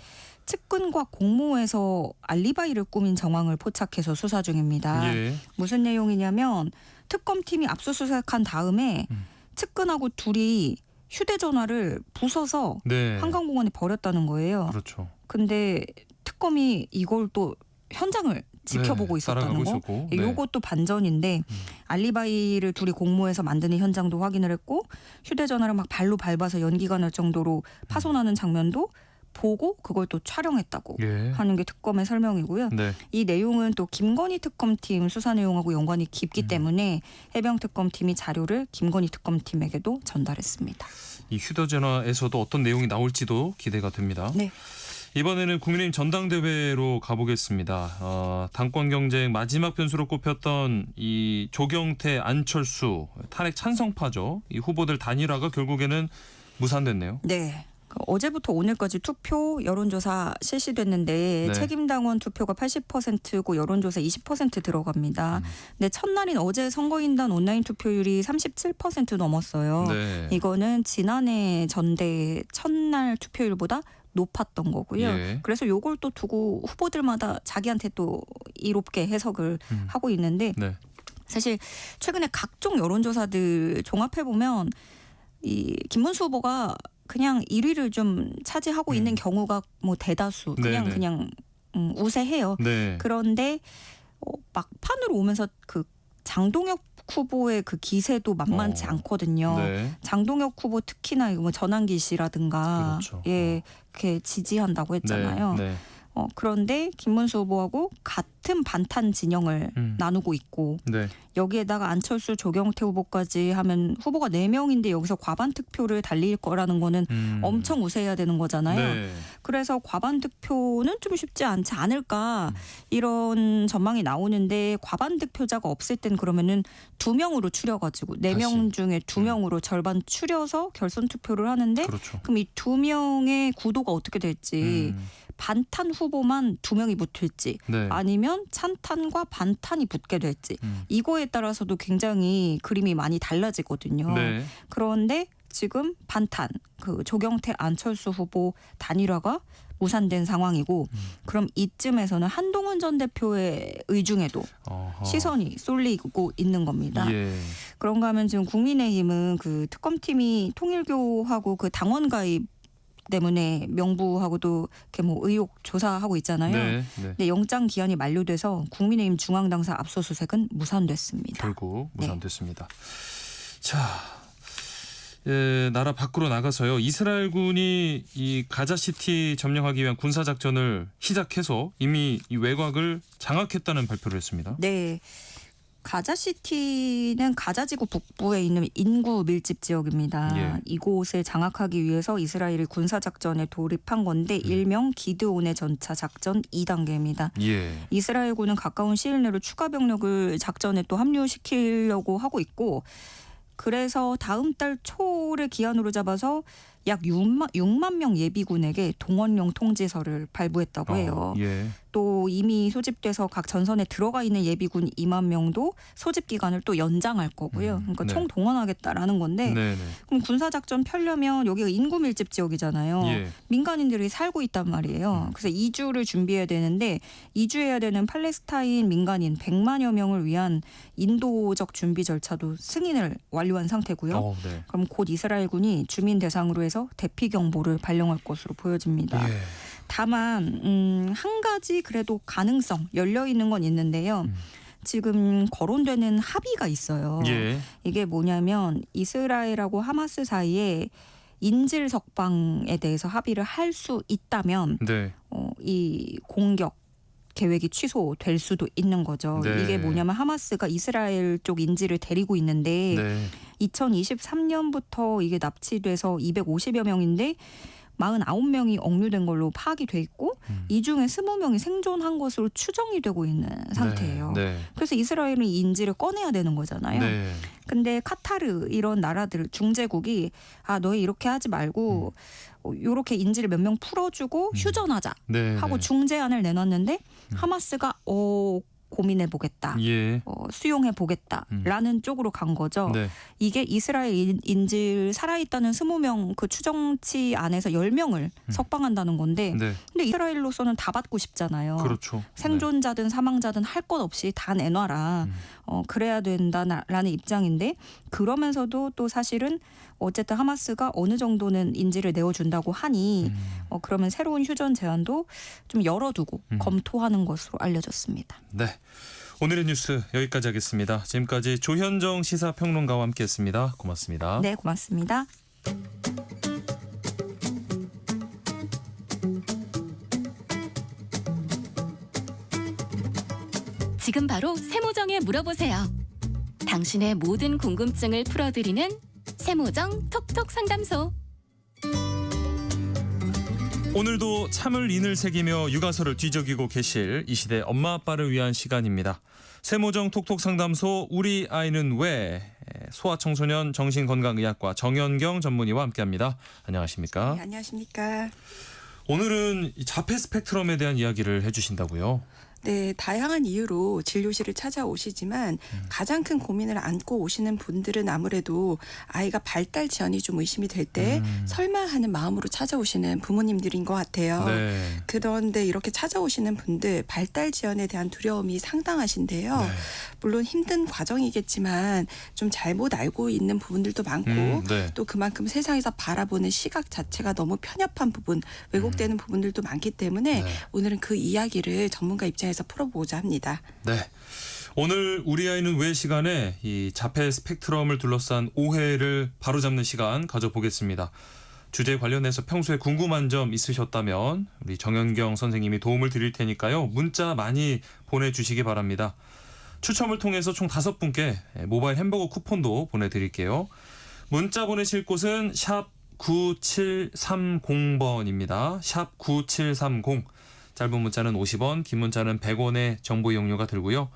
측근과 공모해서 알리바이를 꾸민 정황을 포착해서 수사 중입니다. 예. 무슨 내용이냐면 특검팀이 압수수색한 다음에 측근하고 둘이 휴대전화를 부숴서 네. 한강공원에 버렸다는 거예요. 그렇죠. 근데 특검이 이걸 또 현장을 지켜보고 있었다는 따라가고 거. 있었고. 네. 요것도 반전인데 알리바이를 둘이 공모해서 만드는 현장도 확인을 했고 휴대전화를 막 발로 밟아서 연기가 날 정도로 파손하는 장면도 보고 그걸 또 촬영했다고 예. 하는 게 특검의 설명이고요. 네. 이 내용은 또 김건희 특검팀 수사 내용하고 연관이 깊기 때문에 해병 특검팀이 자료를 김건희 특검팀에게도 전달했습니다. 이 휴대전화에서도 어떤 내용이 나올지도 기대가 됩니다. 네. 이번에는 국민의힘 전당대회로 가보겠습니다. 당권 경쟁 마지막 변수로 꼽혔던 이 조경태, 안철수 탄핵 찬성파죠. 이 후보들 단일화가 결국에는 무산됐네요. 네. 어제부터 오늘까지 투표 여론조사 실시됐는데 네. 책임당원 투표가 80%고 여론조사 20% 들어갑니다. 근데 첫날인 어제 선거인단 온라인 투표율이 37% 넘었어요. 네. 이거는 지난해 전대 첫날 투표율보다 높았던 거고요. 예. 그래서 요걸 또 두고 후보들마다 자기한테 또 이롭게 해석을 하고 있는데 네. 사실 최근에 각종 여론조사들 종합해 보면 이 김문수 후보가 그냥 1위를 좀 차지하고 있는 경우가 뭐 대다수 네네. 그냥 우세해요. 네. 그런데 막판으로 오면서 그 장동혁 후보의 그 기세도 만만치 않거든요. 네. 장동혁 후보 특히나 뭐 전환기 씨라든가 그렇죠. 예, 이렇게 지지한다고 했잖아요. 네. 네. 그런데 김문수 후보하고 같은 반탄 진영을 나누고 있고 네. 여기에다가 안철수, 조경태 후보까지 하면 후보가 4명인데 여기서 과반 득표를 달릴 거라는 거는 엄청 우세해야 되는 거잖아요. 네. 그래서 과반 득표는 좀 쉽지 않지 않을까 이런 전망이 나오는데 과반 득표자가 없을 땐 그러면은 2명으로 줄여가지고 4명 중에 2명으로 절반 줄여서 결선 투표를 하는데 그렇죠. 그럼 이 2명의 구도가 어떻게 될지 반탄 후보만 2명이 붙을지 네. 아니면 찬탄과 반탄이 붙게 될지 이거에 따라서도 굉장히 그림이 많이 달라지거든요. 네. 그런데 지금 반탄 그 조경태 안철수 후보 단일화가 무산된 상황이고 그럼 이쯤에서는 한동훈 전 대표의 의중에도 어허. 시선이 쏠리고 있는 겁니다. 예. 그런가 하면 지금 국민의힘은 그 특검팀이 통일교하고 그 당원 가입 때문에 명부하고도 이렇게 뭐 의혹 조사하고 있잖아요. 네. 네. 근데 영장 기한이 만료돼서 국민의힘 중앙당사 압수수색은 무산됐습니다. 결국 무산됐습니다. 자, 나라 밖으로 나가서요. 이스라엘군이 이 가자시티 점령하기 위한 군사 작전을 시작해서 이미 이 외곽을 장악했다는 발표를 했습니다. 네. 가자시티는 가자지구 북부에 있는 인구 밀집 지역입니다. 예. 이곳을 장악하기 위해서 이스라엘이 군사작전에 돌입한 건데 일명 기드온의 전차 작전 2단계입니다. 예. 이스라엘군은 가까운 시일 내로 추가 병력을 작전에 또 합류시키려고 하고 있고 그래서 다음 달 초를 기한으로 잡아서 약 6만 명 예비군에게 동원령 통지서를 발부했다고 해요. 예. 또 이미 소집돼서 각 전선에 들어가 있는 예비군 2만 명도 소집 기간을 또 연장할 거고요. 그러니까 네. 총 동원하겠다라는 건데 네네. 그럼 군사작전 펴려면 여기가 인구 밀집 지역이잖아요. 예. 민간인들이 살고 있단 말이에요. 그래서 이주를 준비해야 되는데 이주해야 되는 팔레스타인 민간인 100만여 명을 위한 인도적 준비 절차도 승인을 완료한 상태고요. 네. 그럼 곧 이스라엘군이 주민 대상으로 해서 대피 경보를 발령할 것으로 보여집니다. 예. 다만 한 가지 그래도 가능성 열려 있는 건 있는데요. 지금 거론되는 합의가 있어요. 예. 이게 뭐냐면 이스라엘하고 하마스 사이에 인질 석방에 대해서 합의를 할 수 있다면 네. 이 공격 계획이 취소될 수도 있는 거죠. 네. 이게 뭐냐면 하마스가 이스라엘 쪽 인질을 데리고 있는데 네. 2023년부터 이게 납치돼서 250여 명인데 49명이 억류된 걸로 파악이 돼 있고 이 중에 20명이 생존한 것으로 추정이 되고 있는 상태예요. 네. 그래서 이스라엘은 이 인질을 꺼내야 되는 거잖아요. 네. 근데 카타르 이런 나라들 중재국이 너희 이렇게 하지 말고 이렇게 인질을 몇 명 풀어주고 휴전하자 네. 하고 중재안을 내놨는데 하마스가 고민해 보겠다. 예. 수용해 보겠다라는 쪽으로 간 거죠. 네. 이게 이스라엘 인질 살아있다는 20명 그 추정치 안에서 10명을 석방한다는 건데 네. 근데 이스라엘로서는 다 받고 싶잖아요. 그렇죠. 생존자든 사망자든 할 것 없이 다 내놔라. 그래야 된다라는 입장인데 그러면서도 또 사실은 어쨌든 하마스가 어느 정도는 인질을 내어준다고 하니 그러면 새로운 휴전 제안도 좀 열어두고 검토하는 것으로 알려졌습니다. 네. 오늘의 뉴스 여기까지 하겠습니다. 지금까지 조현정 시사평론가와 함께했습니다. 고맙습니다. 네, 고맙습니다. 지금 바로 세모정에 물어보세요. 당신의 모든 궁금증을 풀어드리는 세모정 톡톡 상담소. 오늘도 참을 인을 새기며 육아서를 뒤적이고 계실 이 시대 엄마 아빠를 위한 시간입니다. 세모정 톡톡 상담소 우리 아이는 왜 소아청소년 정신건강의학과 정연경 전문의와 함께합니다. 안녕하십니까? 네, 안녕하십니까? 오늘은 자폐 스펙트럼에 대한 이야기를 해주신다고요? 네, 다양한 이유로 진료실을 찾아오시지만 가장 큰 고민을 안고 오시는 분들은 아무래도 아이가 발달 지연이 좀 의심이 될 때 설마 하는 마음으로 찾아오시는 부모님들인 것 같아요. 네. 그런데 이렇게 찾아오시는 분들 발달 지연에 대한 두려움이 상당하신데요. 네. 물론 힘든 과정이겠지만 좀 잘못 알고 있는 부분들도 많고 네. 또 그만큼 세상에서 바라보는 시각 자체가 너무 편협한 부분, 왜곡되는 부분들도 많기 때문에 네. 오늘은 그 이야기를 전문가 입장에서 풀어보고자 합니다. 네. 오늘 우리 아이는 왜 시간에 이 자폐 스펙트럼을 둘러싼 오해를 바로잡는 시간 가져보겠습니다. 주제 관련해서 평소에 궁금한 점 있으셨다면 우리 정연경 선생님이 도움을 드릴 테니까요. 문자 많이 보내주시기 바랍니다. 추첨을 통해서 총 5분께 모바일 햄버거 쿠폰도 보내드릴게요. 문자 보내실 곳은 샵 9730번입니다. 샵 9730. 짧은 문자는 50원, 긴 문자는 100원의 정보 이용료가 들고요.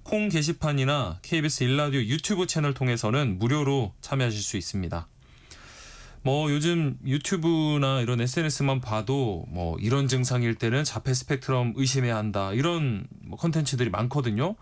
콩 게시판이나 KBS 1라디오 유튜브 채널 통해서는 무료로 참여하실 수 있습니다. 뭐 요즘 유튜브나 이런 SNS만 봐도 뭐 이런 증상일 때는 자폐 스펙트럼 의심해야 한다. 이런 콘텐츠들이 많거든요.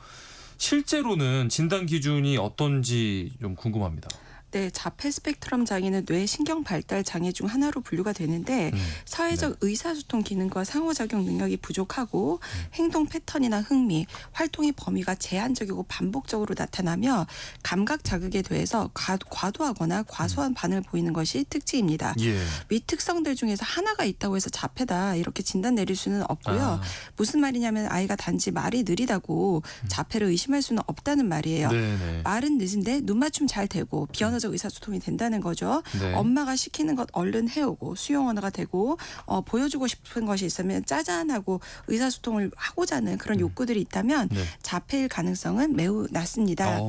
실제로는 진단 기준이 어떤지 좀 궁금합니다. 네, 자폐 스펙트럼 장애는 뇌 신경 발달 장애 중 하나로 분류가 되는데 사회적 의사소통 기능과 상호작용 능력이 부족하고 행동 패턴이나 흥미, 활동의 범위가 제한적이고 반복적으로 나타나며 감각 자극에 대해서 과도하거나 과소한 반응을 보이는 것이 특징입니다. 예. 이 특성들 중에서 하나가 있다고 해서 자폐다 이렇게 진단 내릴 수는 없고요. 무슨 말이냐면 아이가 단지 말이 느리다고 자폐를 의심할 수는 없다는 말이에요. 네네. 말은 늦은데 눈 맞춤 잘 되고 비언어적 의사소통이 된다는 거죠. 네. 엄마가 시키는 것 얼른 해오고 수용 언어가 되고 보여주고 싶은 것이 있으면 짜잔하고 의사소통을 하고자 하는 그런 욕구들이 있다면 네. 자폐일 가능성은 매우 낮습니다.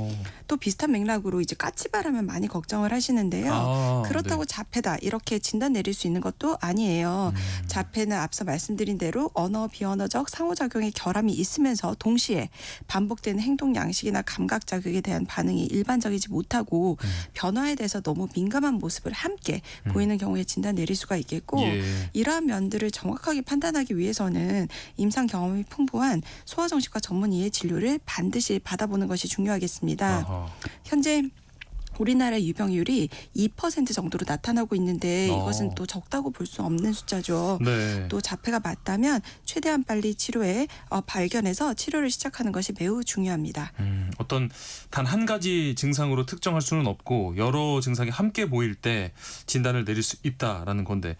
또 비슷한 맥락으로 이제 까치발하면 많이 걱정을 하시는데요. 그렇다고 네. 자폐다 이렇게 진단 내릴 수 있는 것도 아니에요. 자폐는 앞서 말씀드린 대로 언어 비언어적 상호작용의 결함이 있으면서 동시에 반복되는 행동 양식이나 감각 자극에 대한 반응이 일반적이지 못하고 변화에 대해서 너무 민감한 모습을 함께 보이는 경우에 진단 내릴 수가 있겠고 예. 이러한 면들을 정확하게 판단하기 위해서는 임상 경험이 풍부한 소아정신과 전문의의 진료를 반드시 받아보는 것이 중요하겠습니다. 아하. 현재 우리나라 유병률이 2% 정도로 나타나고 있는데 이것은 또 적다고 볼 수 없는 숫자죠. 네. 또 자폐가 맞다면 최대한 빨리 치료에 발견해서 치료를 시작하는 것이 매우 중요합니다. 어떤 단 한 가지 증상으로 특정할 수는 없고 여러 증상이 함께 보일 때 진단을 내릴 수 있다라는 건데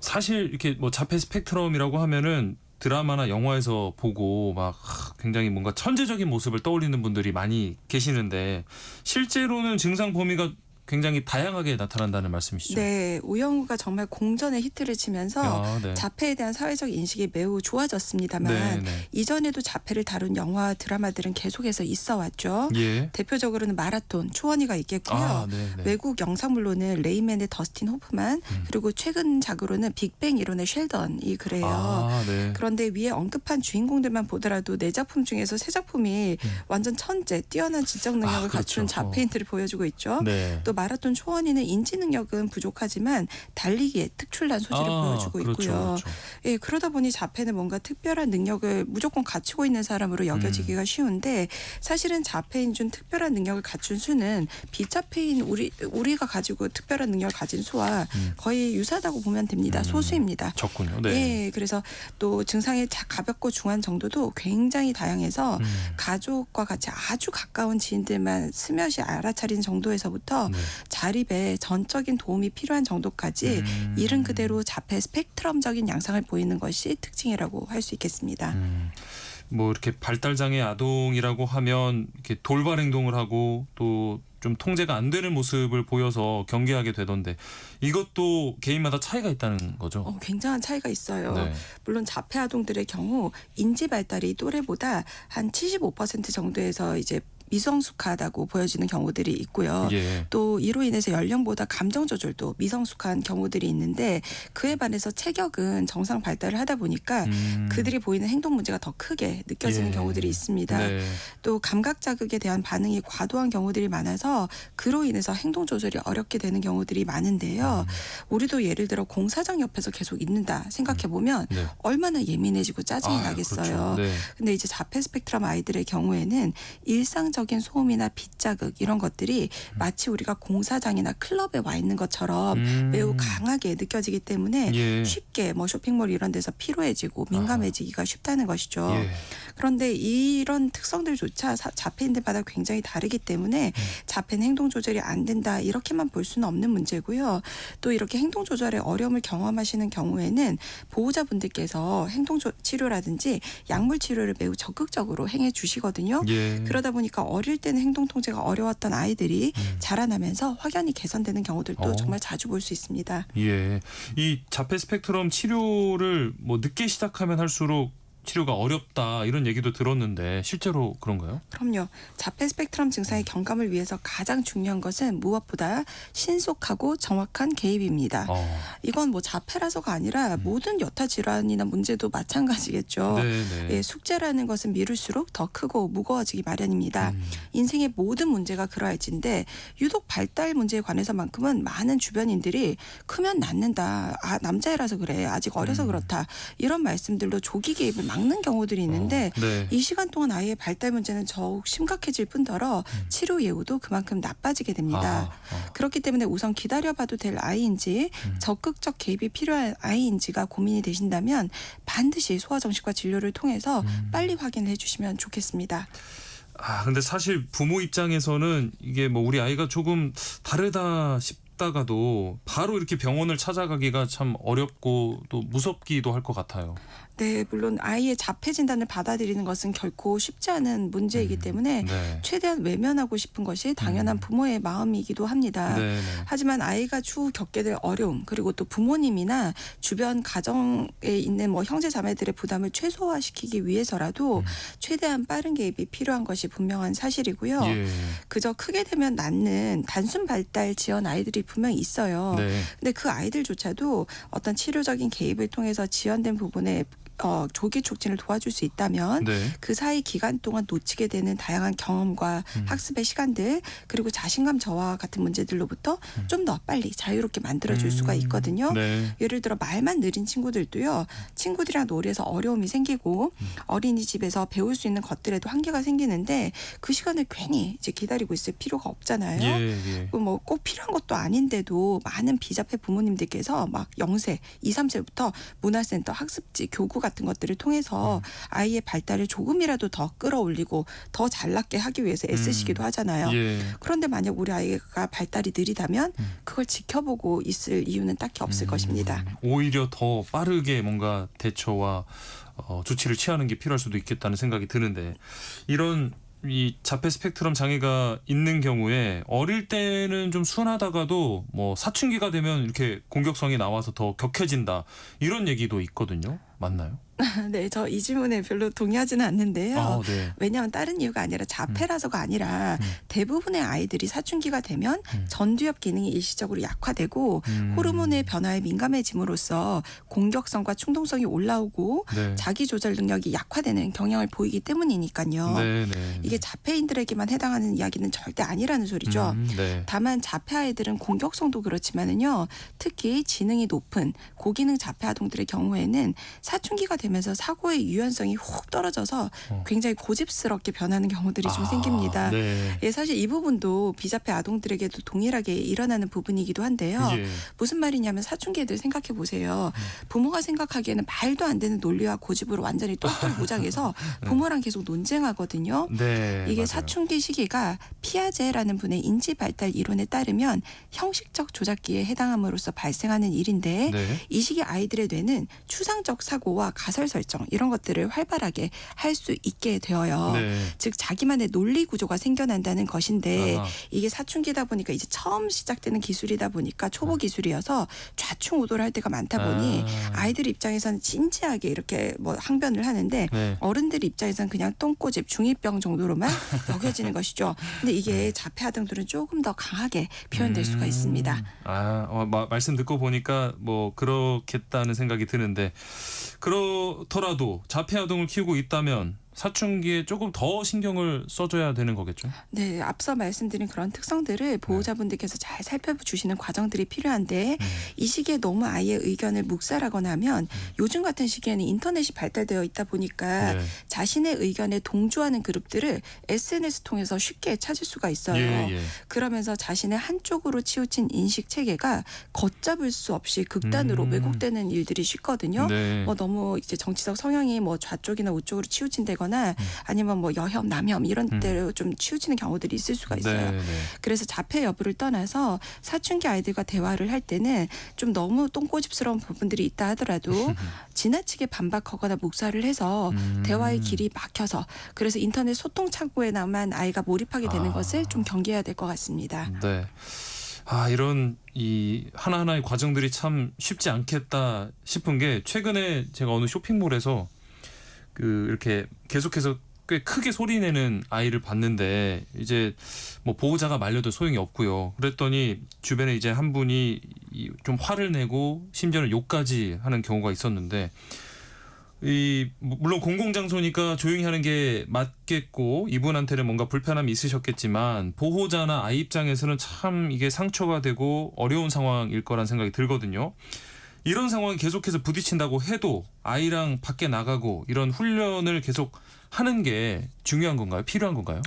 사실 이렇게 뭐 자폐 스펙트럼이라고 하면은 드라마나 영화에서 보고 막 굉장히 뭔가 천재적인 모습을 떠올리는 분들이 많이 계시는데 실제로는 증상 범위가 굉장히 다양하게 나타난다는 말씀이시죠? 네, 우영우가 정말 공전의 히트를 치면서 네. 자폐에 대한 사회적 인식이 매우 좋아졌습니다만 이전에도 자폐를 다룬 영화 드라마들은 계속해서 있어 왔죠. 예. 대표적으로는 마라톤, 초원이가 있겠고요. 외국 영상물로는 레이맨의 더스틴 호프만 그리고 최근작으로는 빅뱅 이론의 쉘던이 그래요. 네. 그런데 위에 언급한 주인공들만 보더라도 네 작품 중에서 세 작품이 완전 천재, 뛰어난 지적 능력을 갖춘 자폐인들을 보여주고 있죠. 네. 또 마라톤 초원이는 인지 능력은 부족하지만 달리기에 특출난 소질을 보여주고 있고요. 예, 그러다 보니 자폐는 뭔가 특별한 능력을 무조건 갖추고 있는 사람으로 여겨지기가 쉬운데 사실은 자폐인 중 특별한 능력을 갖춘 수는 비자폐인 우리가 가지고 특별한 능력을 가진 수와 거의 유사하다고 보면 됩니다. 소수입니다. 적군요. 네. 예, 그래서 또 증상의 가볍고 중한 정도도 굉장히 다양해서 가족과 같이 아주 가까운 지인들만 스며시 알아차린 정도에서부터 자립에 전적인 도움이 필요한 정도까지 이른 그대로 자폐 스펙트럼적인 양상을 보이는 것이 특징이라고 할 수 있겠습니다. 뭐 이렇게 발달장애 아동이라고 하면 이렇게 돌발 행동을 하고 또 좀 통제가 안 되는 모습을 보여서 경계하게 되던데 이것도 개인마다 차이가 있다는 거죠? 굉장한 차이가 있어요. 네. 물론 자폐 아동들의 경우 인지 발달이 또래보다 한 75% 정도에서 이제 미성숙하다고 보여지는 경우들이 있고요. 예. 또 이로 인해서 연령보다 감정 조절도 미성숙한 경우들이 있는데 그에 반해서 체격은 정상 발달을 하다 보니까 그들이 보이는 행동 문제가 더 크게 느껴지는 예. 경우들이 있습니다. 네. 또 감각 자극에 대한 반응이 과도한 경우들이 많아서 그로 인해서 행동 조절이 어렵게 되는 경우들이 많은데요. 우리도 예를 들어 공사장 옆에서 계속 있는다 생각해 보면 네. 얼마나 예민해지고 짜증이 나겠어요. 그렇죠. 네. 근데 이제 자폐 스펙트럼 아이들의 경우에는 일상적인 소음이나 빛 자극 이런 것들이 마치 우리가 공사장이나 클럽에 와 있는 것처럼 매우 강하게 느껴지기 때문에 예. 쉽게 뭐 쇼핑몰 이런 데서 피로해지고 민감해지기가 쉽다는 것이죠. 예. 그런데 이런 특성들조차 자폐인들마다 굉장히 다르기 때문에 자폐는 행동 조절이 안 된다 이렇게만 볼 수는 없는 문제고요. 또 이렇게 행동 조절에 어려움을 경험하시는 경우에는 보호자분들께서 행동 치료라든지 약물 치료를 매우 적극적으로 행해 주시거든요. 예. 그러다 보니까 어릴 때는 행동 통제가 어려웠던 아이들이 자라나면서 확연히 개선되는 경우들도 정말 자주 볼 수 있습니다. 예. 이 자폐 스펙트럼 치료를 뭐 늦게 시작하면 할수록 치료가 어렵다 이런 얘기도 들었는데 실제로 그런가요? 그럼요. 자폐 스펙트럼 증상의 경감을 위해서 가장 중요한 것은 무엇보다 신속하고 정확한 개입입니다. 이건 뭐 자폐라서가 아니라 모든 여타 질환이나 문제도 마찬가지겠죠. 예, 숙제라는 것은 미룰수록 더 크고 무거워지기 마련입니다. 인생의 모든 문제가 그러할진데 유독 발달 문제에 관해서만큼은 많은 주변인들이 크면 낫는다. 아, 남자애라서 그래. 아직 어려서 그렇다. 이런 말씀들로 조기 개입을 막는 경우들이 있는데 네. 이 시간 동안 아이의 발달 문제는 더욱 심각해질 뿐더러 치료 예후도 그만큼 나빠지게 됩니다. 그렇기 때문에 우선 기다려봐도 될 아이인지 적극적 개입이 필요한 아이인지가 고민이 되신다면 반드시 소아정신과 진료를 통해서 빨리 확인을 해주시면 좋겠습니다. 근데 사실 부모 입장에서는 이게 뭐 우리 아이가 조금 다르다 싶다가도 바로 이렇게 병원을 찾아가기가 참 어렵고 또 무섭기도 할 것 같아요. 네, 물론 아이의 자폐 진단을 받아들이는 것은 결코 쉽지 않은 문제이기 때문에 네. 최대한 외면하고 싶은 것이 당연한 부모의 마음이기도 합니다. 네. 하지만 아이가 추후 겪게 될 어려움 그리고 또 부모님이나 주변 가정에 있는 뭐 형제 자매들의 부담을 최소화시키기 위해서라도 최대한 빠른 개입이 필요한 것이 분명한 사실이고요. 예. 그저 크게 되면 낫는 단순 발달 지연 아이들이 분명히 있어요. 네. 근데 그 아이들조차도 어떤 치료적인 개입을 통해서 지연된 부분에 조기 촉진을 도와줄 수 있다면 그 사이 기간 동안 놓치게 되는 다양한 경험과 학습의 시간들 그리고 자신감 저하 같은 문제들로부터 좀 더 빨리 자유롭게 만들어줄 수가 있거든요. 예를 들어 말만 느린 친구들도요. 친구들이랑 놀이에서 어려움이 생기고 어린이집에서 배울 수 있는 것들에도 한계가 생기는데 그 시간을 괜히 이제 기다리고 있을 필요가 없잖아요. 뭐 꼭 필요한 것도 아닌데도 많은 비자폐 부모님들께서 막 0세, 2, 3세부터 문화센터, 학습지, 교구 같은 것들을 통해서 아이의 발달을 조금이라도 더 끌어올리고 더 잘났게 하기 위해서 애쓰시기도 하잖아요. 그런데 만약 우리 아이가 발달이 느리다면 그걸 지켜보고 있을 이유는 딱히 없을 것입니다. 오히려 더 빠르게 뭔가 대처와 조치를 취하는 게 필요할 수도 있겠다는 생각이 드는데 이런 이 자폐 스펙트럼 장애가 있는 경우에 어릴 때는 좀 순하다가도 뭐 사춘기가 되면 이렇게 공격성이 나와서 더 격해진다 이런 얘기도 있거든요. 맞나요? 네, 저 이 질문에 별로 동의하지는 않는데요. 네. 왜냐하면 다른 이유가 아니라 자폐라서가 아니라 대부분의 아이들이 사춘기가 되면 전두엽 기능이 일시적으로 약화되고 호르몬의 변화에 민감해짐으로써 공격성과 충동성이 올라오고 자기 조절 능력이 약화되는 경향을 보이기 때문이니까요. 이게 자폐인들에게만 해당하는 이야기는 절대 아니라는 소리죠. 다만 자폐 아이들은 공격성도 그렇지만은요. 특히 지능이 높은 고기능 자폐 아동들의 경우에는 사춘기가 되면서 사고의 유연성이 훅 떨어져서 굉장히 고집스럽게 변하는 경우들이 좀 생깁니다. 예, 사실 이 부분도 비자폐 아동들에게도 동일하게 일어나는 부분이기도 한데요. 무슨 말이냐면 사춘기 애들 생각해 보세요. 부모가 생각하기에는 말도 안 되는 논리와 고집으로 완전히 똘똘 무장해서 부모랑 계속 논쟁하거든요. 이게 맞아요. 사춘기 시기가 피아제라는 분의 인지 발달 이론에 따르면 형식적 조작기에 해당함으로써 발생하는 일인데 네. 이 시기 아이들의 뇌는 추상적 사고와 가설 설정 이런 것들을 활발하게 할 수 있게 되어요. 네. 즉 자기만의 논리 구조가 생겨난다는 것인데 아하. 이게 사춘기다 보니까 이제 처음 시작되는 기술이다 보니까 초보 기술이어서 좌충우돌할 때가 많다 보니 아이들 입장에서는 진지하게 이렇게 뭐 항변을 하는데 네. 어른들 입장에서는 그냥 똥꼬집 중2병 정도로만 여겨지는 것이죠. 근데 이게 자폐 아동들은 조금 더 강하게 표현될 수가 있습니다. 말씀 듣고 보니까 뭐 그렇겠다는 생각이 드는데 그렇더라도 자폐 아동을 키우고 있다면 사춘기에 조금 더 신경을 써줘야 되는 거겠죠? 네, 앞서 말씀드린 그런 특성들을 보호자분들께서 잘 살펴주시는 과정들이 필요한데 이 시기에 너무 아이의 의견을 묵살하거나 하면 요즘 같은 시기에는 인터넷이 발달되어 있다 보니까 네. 자신의 의견에 동조하는 그룹들을 SNS 통해서 쉽게 찾을 수가 있어요. 예. 그러면서 자신의 한쪽으로 치우친 인식 체계가 걷잡을 수 없이 극단으로 왜곡되는 일들이 쉽거든요. 네. 뭐 너무 이제 정치적 성향이 뭐 좌쪽이나 우쪽으로 치우친다거나 아니면 뭐 여혐, 남혐 이런 데로 좀 치우치는 경우들이 있을 수가 있어요. 네. 그래서 자폐 여부를 떠나서 사춘기 아이들과 대화를 할 때는 좀 너무 똥꼬집스러운 부분들이 있다 하더라도 지나치게 반박하거나 묵살을 해서 대화의 길이 막혀서 그래서 인터넷 소통 창구에나만 아이가 몰입하게 되는 것을 좀 경계해야 될 것 같습니다. 네. 이런 이 하나하나의 과정들이 참 쉽지 않겠다 싶은 게 최근에 제가 어느 쇼핑몰에서 이렇게 계속해서 꽤 크게 소리내는 아이를 봤는데 이제 뭐 보호자가 말려도 소용이 없고요. 그랬더니 주변에 이제 한 분이 좀 화를 내고 심지어는 욕까지 하는 경우가 있었는데 물론 공공장소니까 조용히 하는 게 맞겠고 이분한테는 뭔가 불편함이 있으셨겠지만 보호자나 아이 입장에서는 참 이게 상처가 되고 어려운 상황일 거란 생각이 들거든요. 이런 상황이 계속해서 부딪힌다고 해도 아이랑 밖에 나가고 이런 훈련을 계속 하는 게 중요한 건가요? 필요한 건가요?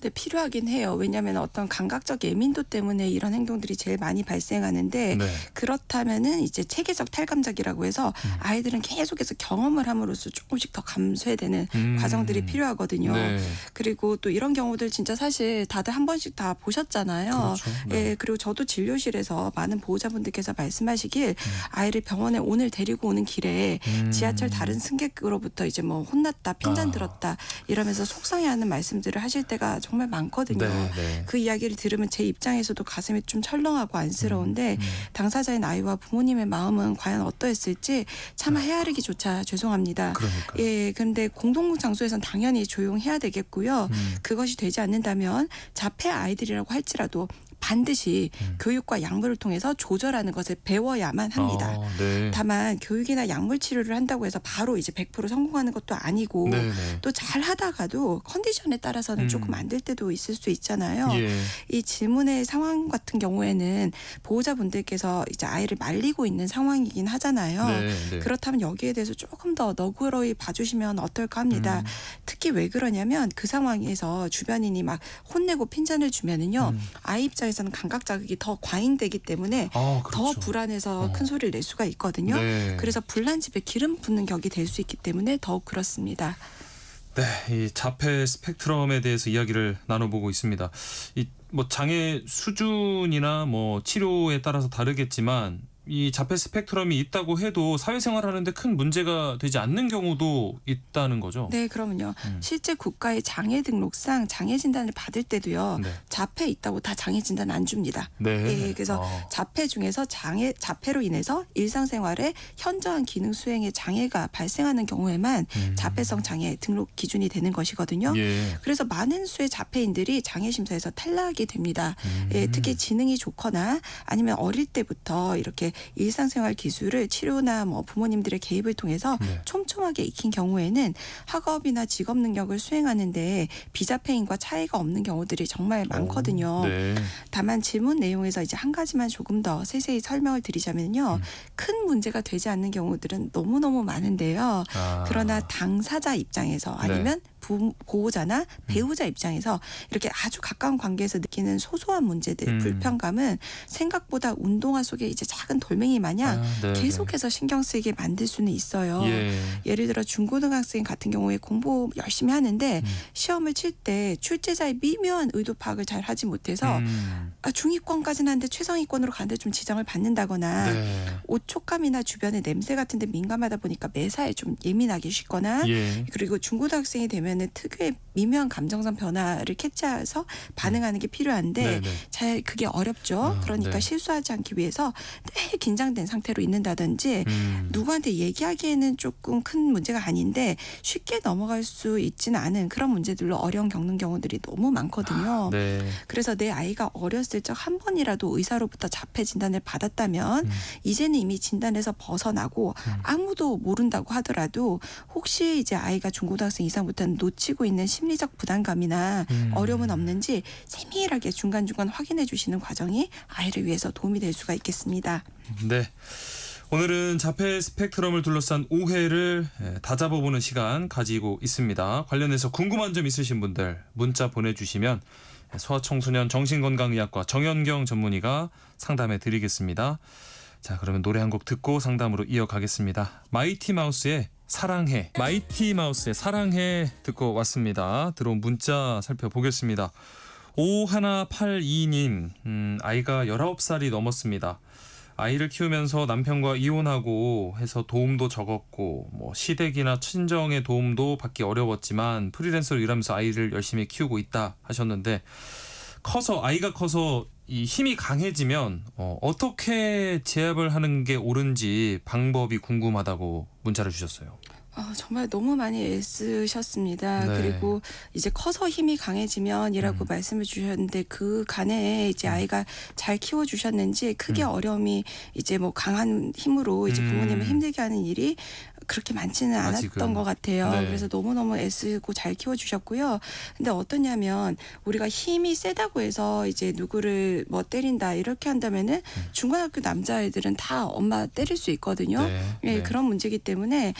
네, 필요하긴 해요. 왜냐하면 어떤 감각적 예민도 때문에 이런 행동들이 제일 많이 발생하는데 네. 그렇다면은 이제 체계적 탈감작이라고 해서 아이들은 계속해서 경험을 함으로써 조금씩 더 감소되는 과정들이 필요하거든요. 네. 그리고 또 이런 경우들 진짜 사실 다들 한 번씩 다 보셨잖아요. 그렇죠. 네. 예, 그리고 저도 진료실에서 많은 보호자분들께서 말씀하시길 아이를 병원에 오늘 데리고 오는 길에 지하철 다른 승객으로부터 이제 뭐 혼났다, 핀잔 들었다 이러면서 속상해하는 말씀들을 하실 때가 정말 많거든요. 네. 그 이야기를 들으면 제 입장에서도 가슴이 좀 철렁하고 안쓰러운데 당사자인 아이와 부모님의 마음은 과연 어떠했을지 차마 헤아리기조차 죄송합니다. 그러니까요. 예, 그런데 공동장소에선 당연히 조용해야 되겠고요. 그것이 되지 않는다면 자폐 아이들이라고 할지라도 반드시 교육과 약물을 통해서 조절하는 것을 배워야만 합니다. 네. 다만 교육이나 약물 치료를 한다고 해서 바로 이제 100% 성공하는 것도 아니고 네. 또 잘 하다가도 컨디션에 따라서는 조금 안 될 때도 있을 수 있잖아요. 예. 이 질문의 상황 같은 경우에는 보호자분들께서 이제 아이를 말리고 있는 상황이긴 하잖아요. 네. 그렇다면 여기에 대해서 조금 더 너그러이 봐주시면 어떨까 합니다. 특히 왜 그러냐면 그 상황에서 주변인이 막 혼내고 핀잔을 주면은요 아이 입장에서는 감각 자극이 더 과잉되기 때문에 그렇죠. 더 불안해서 큰 소리를 낼 수가 있거든요. 네. 그래서 불난 집에 기름 붓는 격이 될 수 있기 때문에 더욱 그렇습니다. 네, 이 자폐 스펙트럼에 대해서 이야기를 나눠보고 있습니다. 뭐 장애 수준이나 뭐 치료에 따라서 다르겠지만 이 자폐 스펙트럼이 있다고 해도 사회생활하는데 큰 문제가 되지 않는 경우도 있다는 거죠. 네, 그러면요. 실제 국가의 장애 등록상 장애 진단을 받을 때도요. 네. 자폐 있다고 다 장애 진단 안 줍니다. 네. 예, 그래서 자폐 중에서 자폐로 인해서 일상생활에 현저한 기능 수행에 장애가 발생하는 경우에만 자폐성 장애 등록 기준이 되는 것이거든요. 예. 그래서 많은 수의 자폐인들이 장애 심사에서 탈락이 됩니다. 예, 특히 지능이 좋거나 아니면 어릴 때부터 이렇게 일상생활 기술을 치료나 뭐 부모님들의 개입을 통해서 촘촘하게 익힌 경우에는 학업이나 직업 능력을 수행하는데 비자폐인과 차이가 없는 경우들이 정말 많거든요. 네. 다만 질문 내용에서 이제 한 가지만 조금 더 세세히 설명을 드리자면요. 큰 문제가 되지 않는 경우들은 너무너무 많은데요. 그러나 당사자 입장에서 아니면 보호자나 배우자 입장에서 이렇게 아주 가까운 관계에서 느끼는 소소한 문제들, 불편감은 생각보다 운동화 속에 이제 작은 돌멩이 마냥 계속해서 신경 쓰이게 만들 수는 있어요. 예를 들어 중고등학생 같은 경우에 공부 열심히 하는데 시험을 칠 때 출제자의 미묘한 의도 파악을 잘 하지 못해서 중위권까지는 하는데 최상위권으로 가는데 좀 지장을 받는다거나 옷 촉감이나 주변의 냄새 같은 데 민감하다 보니까 매사에 좀 예민하기 쉽거나 그리고 중고등학생이 되면은 특유의 미묘한 감정선 변화를 캐치해서 반응하는 게 필요한데 잘 그게 어렵죠. 그러니까 실수하지 않기 위해서 늘 긴장된 상태로 있는다든지 누구한테 얘기하기에는 조금 큰 문제가 아닌데 쉽게 넘어갈 수 있지는 않은 그런 문제들로 어려움 겪는 경우들이 너무 많거든요. 그래서 내 아이가 어렸을 적 한 번이라도 의사로부터 자폐 진단을 받았다면 이제는 이미 진단에서 벗어나고 아무도 모른다고 하더라도 혹시 이제 아이가 중고등학생 이상부터는 놓치고 있는 심리적 부담감이나 어려움은 없는지 세밀하게 중간중간 확인해 주시는 과정이 아이를 위해서 도움이 될 수가 있겠습니다. 네. 오늘은 자폐 스펙트럼을 둘러싼 오해를 다잡아보는 시간 가지고 있습니다. 관련해서 궁금한 점 있으신 분들 문자 보내주시면 소아청소년 정신건강의학과 정현경 전문의가 상담해 드리겠습니다. 자, 그러면 노래 한 곡 듣고 상담으로 이어가겠습니다. 마이티 마우스의 사랑해. 마이티 마우스의 사랑해 듣고 왔습니다. 들어온 문자 살펴보겠습니다. 5182님, 아이가 19살이 넘었습니다. 아이를 키우면서 남편과 이혼하고 해서 도움도 적었고 뭐 시댁이나 친정의 도움도 받기 어려웠지만 프리랜서로 일하면서 아이를 열심히 키우고 있다 하셨는데 아이가 커서 이 힘이 강해지면 어떻게 제압을 하는 게 옳은지 방법이 궁금하다고 문자를 주셨어요. 정말 너무 많이 애쓰셨습니다. 그리고 이제 커서 힘이 강해지면이라고 말씀을 주셨는데 그 간에 이제 아이가 잘 키워주셨는지 크게 어려움이 이제 뭐 강한 힘으로 이제 부모님을 힘들게 하는 일이 그렇게 많지는 않았던 것 같아요. 그래서 너무너무 애쓰고 잘 키워주셨고요. 근데 어떠냐면 우리가 힘이 세다고 해서 이제 누구를 뭐 때린다 이렇게 한다면은 중고등학교 남자애들은 다 엄마 때릴 수 있거든요. 그런 문제이기 때문에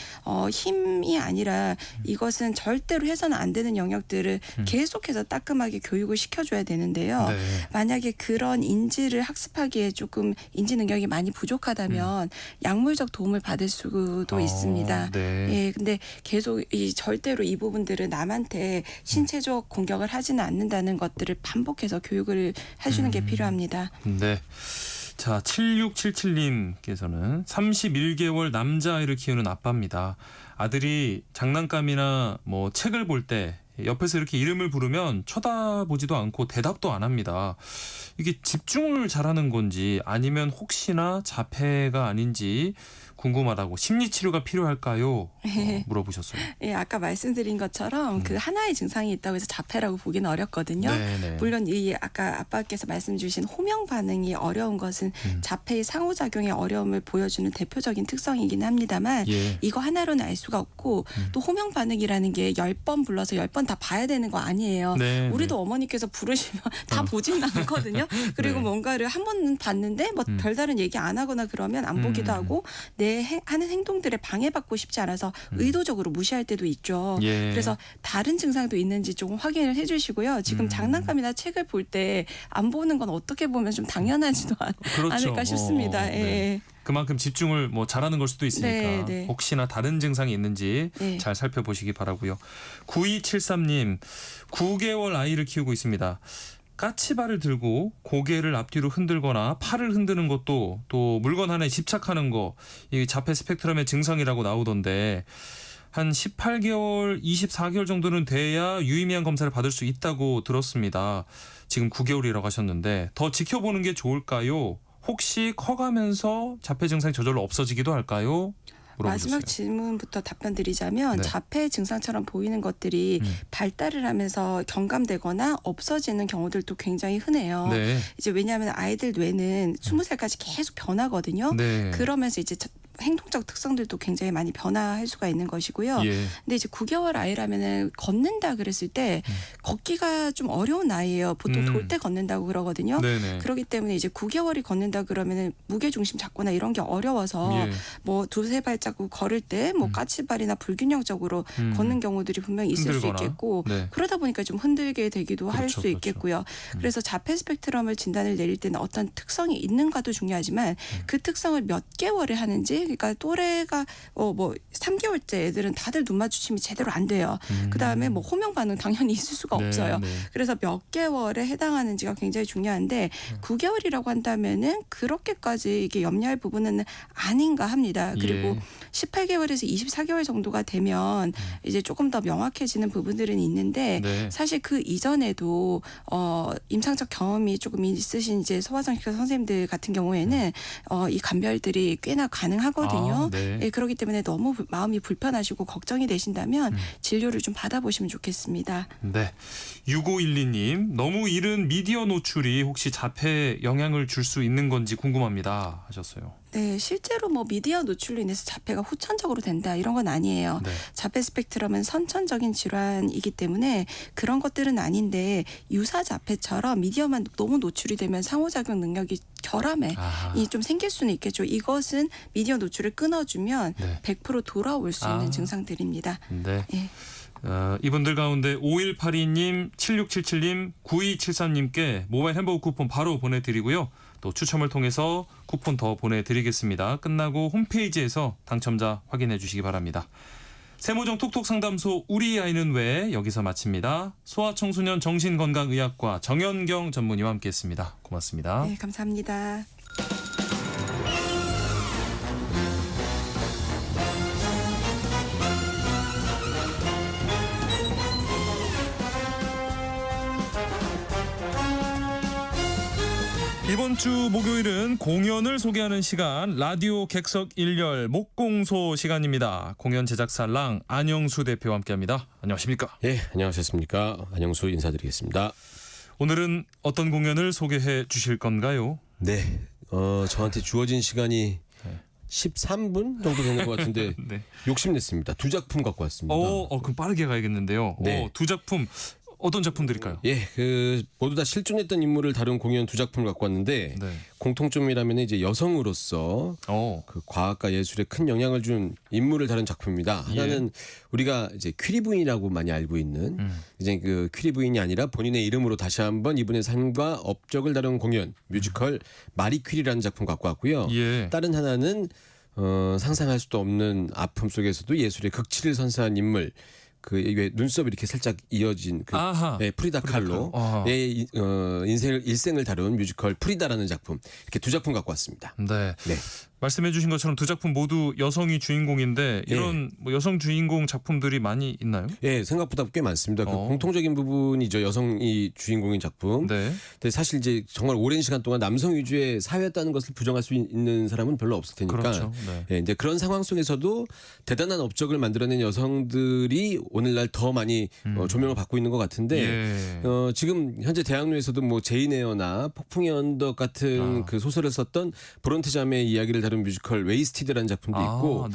힘이 아니라 이것은 절대로 해서는 안 되는 영역들을 계속해서 따끔하게 교육을 시켜줘야 되는데요. 만약에 그런 인지를 학습하기에 조금 인지 능력이 많이 부족하다면 약물적 도움을 받을 수도 있습니다. 근데 계속 절대로 이 부분들은 남한테 신체적 공격을 하지는 않는다는 것들을 반복해서 교육을 해주는 게 필요합니다. 네. 자, 7677님께서는 31개월 남자아이를 키우는 아빠입니다. 아들이 장난감이나 뭐 책을 볼 때 옆에서 이렇게 이름을 부르면 쳐다보지도 않고 대답도 안 합니다. 이게 집중을 잘하는 건지 아니면 혹시나 자폐가 아닌지 궁금하다고 심리치료가 필요할까요? 물어보셨어요. 아까 말씀드린 것처럼 그 하나의 증상이 있다고 해서 자폐라고 보기는 어렵거든요. 물론 이 아까 아빠께서 말씀 주신 호명 반응이 어려운 것은 자폐의 상호작용의 어려움을 보여주는 대표적인 특성이긴 합니다만 이거 하나로는 알 수가 없고 또 호명 반응이라는 게 10번 불러서 10번 다 봐야 되는 거 아니에요. 우리도 어머니께서 부르시면 다 보지는 않거든요. 그리고 뭔가를 한 번 봤는데 뭐 별다른 얘기 안 하거나 그러면 안 보기도 하고 내 하는 행동들에 방해받고 싶지 않아서 의도적으로 무시할 때도 있죠. 그래서 다른 증상도 있는지 조금 확인을 해주시고요. 지금 장난감이나 책을 볼 때 안 보는 건 어떻게 보면 좀 당연하지도 않을까 싶습니다. 그만큼 집중을 뭐 잘하는 걸 수도 있으니까 혹시나 다른 증상이 있는지 잘 살펴보시기 바라고요. 9273님, 9개월 아이를 키우고 있습니다. 까치발을 들고 고개를 앞뒤로 흔들거나 팔을 흔드는 것도 또 물건 하나에 집착하는 거 이 자폐 스펙트럼의 증상이라고 나오던데 한 18개월, 24개월 정도는 돼야 유의미한 검사를 받을 수 있다고 들었습니다. 지금 9개월이라고 하셨는데 더 지켜보는 게 좋을까요? 혹시 커가면서 자폐 증상이 저절로 없어지기도 할까요? 물어보셨어요. 마지막 질문부터 답변 드리자면 자폐 증상처럼 보이는 것들이 발달을 하면서 경감되거나 없어지는 경우들도 굉장히 흔해요. 이제 왜냐하면 아이들 뇌는 20살까지 계속 변하거든요. 그러면서 이제 행동적 특성들도 굉장히 많이 변화할 수가 있는 것이고요. 예. 근데 이제 9개월 아이라면은 걷는다 그랬을 때 걷기가 좀 어려운 나이예요. 보통 돌 때 걷는다고 그러거든요. 네네. 그렇기 때문에 이제 9개월이 걷는다 그러면은 무게 중심 잡거나 이런 게 어려워서 예. 뭐 두세 발자국 걸을 때 뭐 까치발이나 불균형적으로 걷는 경우들이 분명히 있을 힘들거나. 수 있겠고 네. 그러다 보니까 좀 흔들게 되기도 할 그렇죠, 수 있겠고요. 그래서 자폐 스펙트럼을 진단을 내릴 때는 어떤 특성이 있는가도 중요하지만 그 특성을 몇 개월에 하는지 그러니까 또래가 뭐 3개월째 애들은 다들 눈 마주침이 제대로 안 돼요. 그다음에 뭐 호명 반응 당연히 있을 수가 네, 없어요. 네. 그래서 몇 개월에 해당하는지가 굉장히 중요한데 9개월이라고 한다면은 그렇게까지 이게 염려할 부분은 아닌가 합니다. 그리고 예. 18개월에서 24개월 정도가 되면 이제 조금 더 명확해지는 부분들은 있는데 네. 사실 그 이전에도 임상적 경험이 조금 있으신 이제 소아정신과 선생님들 같은 경우에는 이 감별들이 꽤나 가능하거든요. 아, 네. 예, 그렇기 때문에 너무 마음이 불편하시고 걱정이 되신다면 진료를 좀 받아보시면 좋겠습니다. 네. 6512님, 너무 이른 미디어 노출이 혹시 자폐에 영향을 줄 수 있는 건지 궁금합니다 하셨어요. 네, 실제로 뭐 미디어 노출로 인해서 자폐가 후천적으로 된다 이런 건 아니에요. 네. 자폐 스펙트럼은 선천적인 질환이기 때문에 그런 것들은 아닌데 유사 자폐처럼 미디어만 너무 노출이 되면 상호작용 능력이 결함에 좀 생길 수는 있겠죠. 이것은 미디어 노출을 끊어주면 네. 100% 돌아올 수 있는 증상들입니다. 네. 예. 이분들 가운데 5182님, 7677님, 9273님께 모바일 햄버거 쿠폰 바로 보내드리고요. 또 추첨을 통해서 쿠폰 더 보내드리겠습니다. 끝나고 홈페이지에서 당첨자 확인해 주시기 바랍니다. 세모정 톡톡 상담소 우리 아이는 왜 여기서 마칩니다. 소아청소년 정신건강의학과 정연경 전문의와 함께했습니다. 고맙습니다. 네, 감사합니다. 이번 주 목요일은 공연을 소개하는 시간 라디오 객석 1열 목공소 시간입니다. 공연 제작사 랑 안영수 대표와 함께합니다. 안녕하십니까? 예, 안녕하셨습니까? 안영수 인사드리겠습니다. 오늘은 어떤 공연을 소개해 주실 건가요? 네, 저한테 주어진 시간이 13분 정도 되는 것 같은데 네. 욕심냈습니다. 두 작품 갖고 왔습니다. 그럼 빠르게 가야겠는데요. 네. 두 작품 어떤 작품들일까요? 예, 모두 다 실존했던 인물을 다룬 공연 두 작품을 갖고 왔는데 네. 공통점이라면 이제 여성으로서 그 과학과 예술에 큰 영향을 준 인물을 다룬 작품입니다. 하나는 우리가 이제 퀴리 부인이라고 많이 알고 있는 이제 그 퀴리 부인이 아니라 본인의 이름으로 다시 한번 이분의 삶과 업적을 다룬 공연 뮤지컬 마리 퀴리라는 작품 갖고 왔고요. 예. 다른 하나는 상상할 수도 없는 아픔 속에서도 예술의 극치를 선사한 인물. 왜 눈썹이 이렇게 살짝 이어진 프리다 칼로의 일생을 다룬 뮤지컬 프리다라는 작품 이렇게 두 작품 갖고 왔습니다. 네. 말씀해 주신 것처럼 두 작품 모두 여성이 주인공인데 이런 뭐 여성 주인공 작품들이 많이 있나요? 예, 생각보다 꽤 많습니다. 그 공통적인 부분이죠. 여성이 주인공인 작품. 네. 근데 사실 이제 정말 오랜 시간 동안 남성 위주의 사회였다는 것을 부정할 수 있는 사람은 별로 없을 테니까. 그렇죠. 네. 예, 이제 그런 상황 속에서도 대단한 업적을 만들어낸 여성들이 오늘날 더 많이 조명을 받고 있는 것 같은데 지금 현재 대학로에서도 뭐 제인 에어나 폭풍의 언덕 같은 그 소설을 썼던 브론테 자매의 이야기를 다룬 뮤지컬 웨이스티드라는 작품도 있고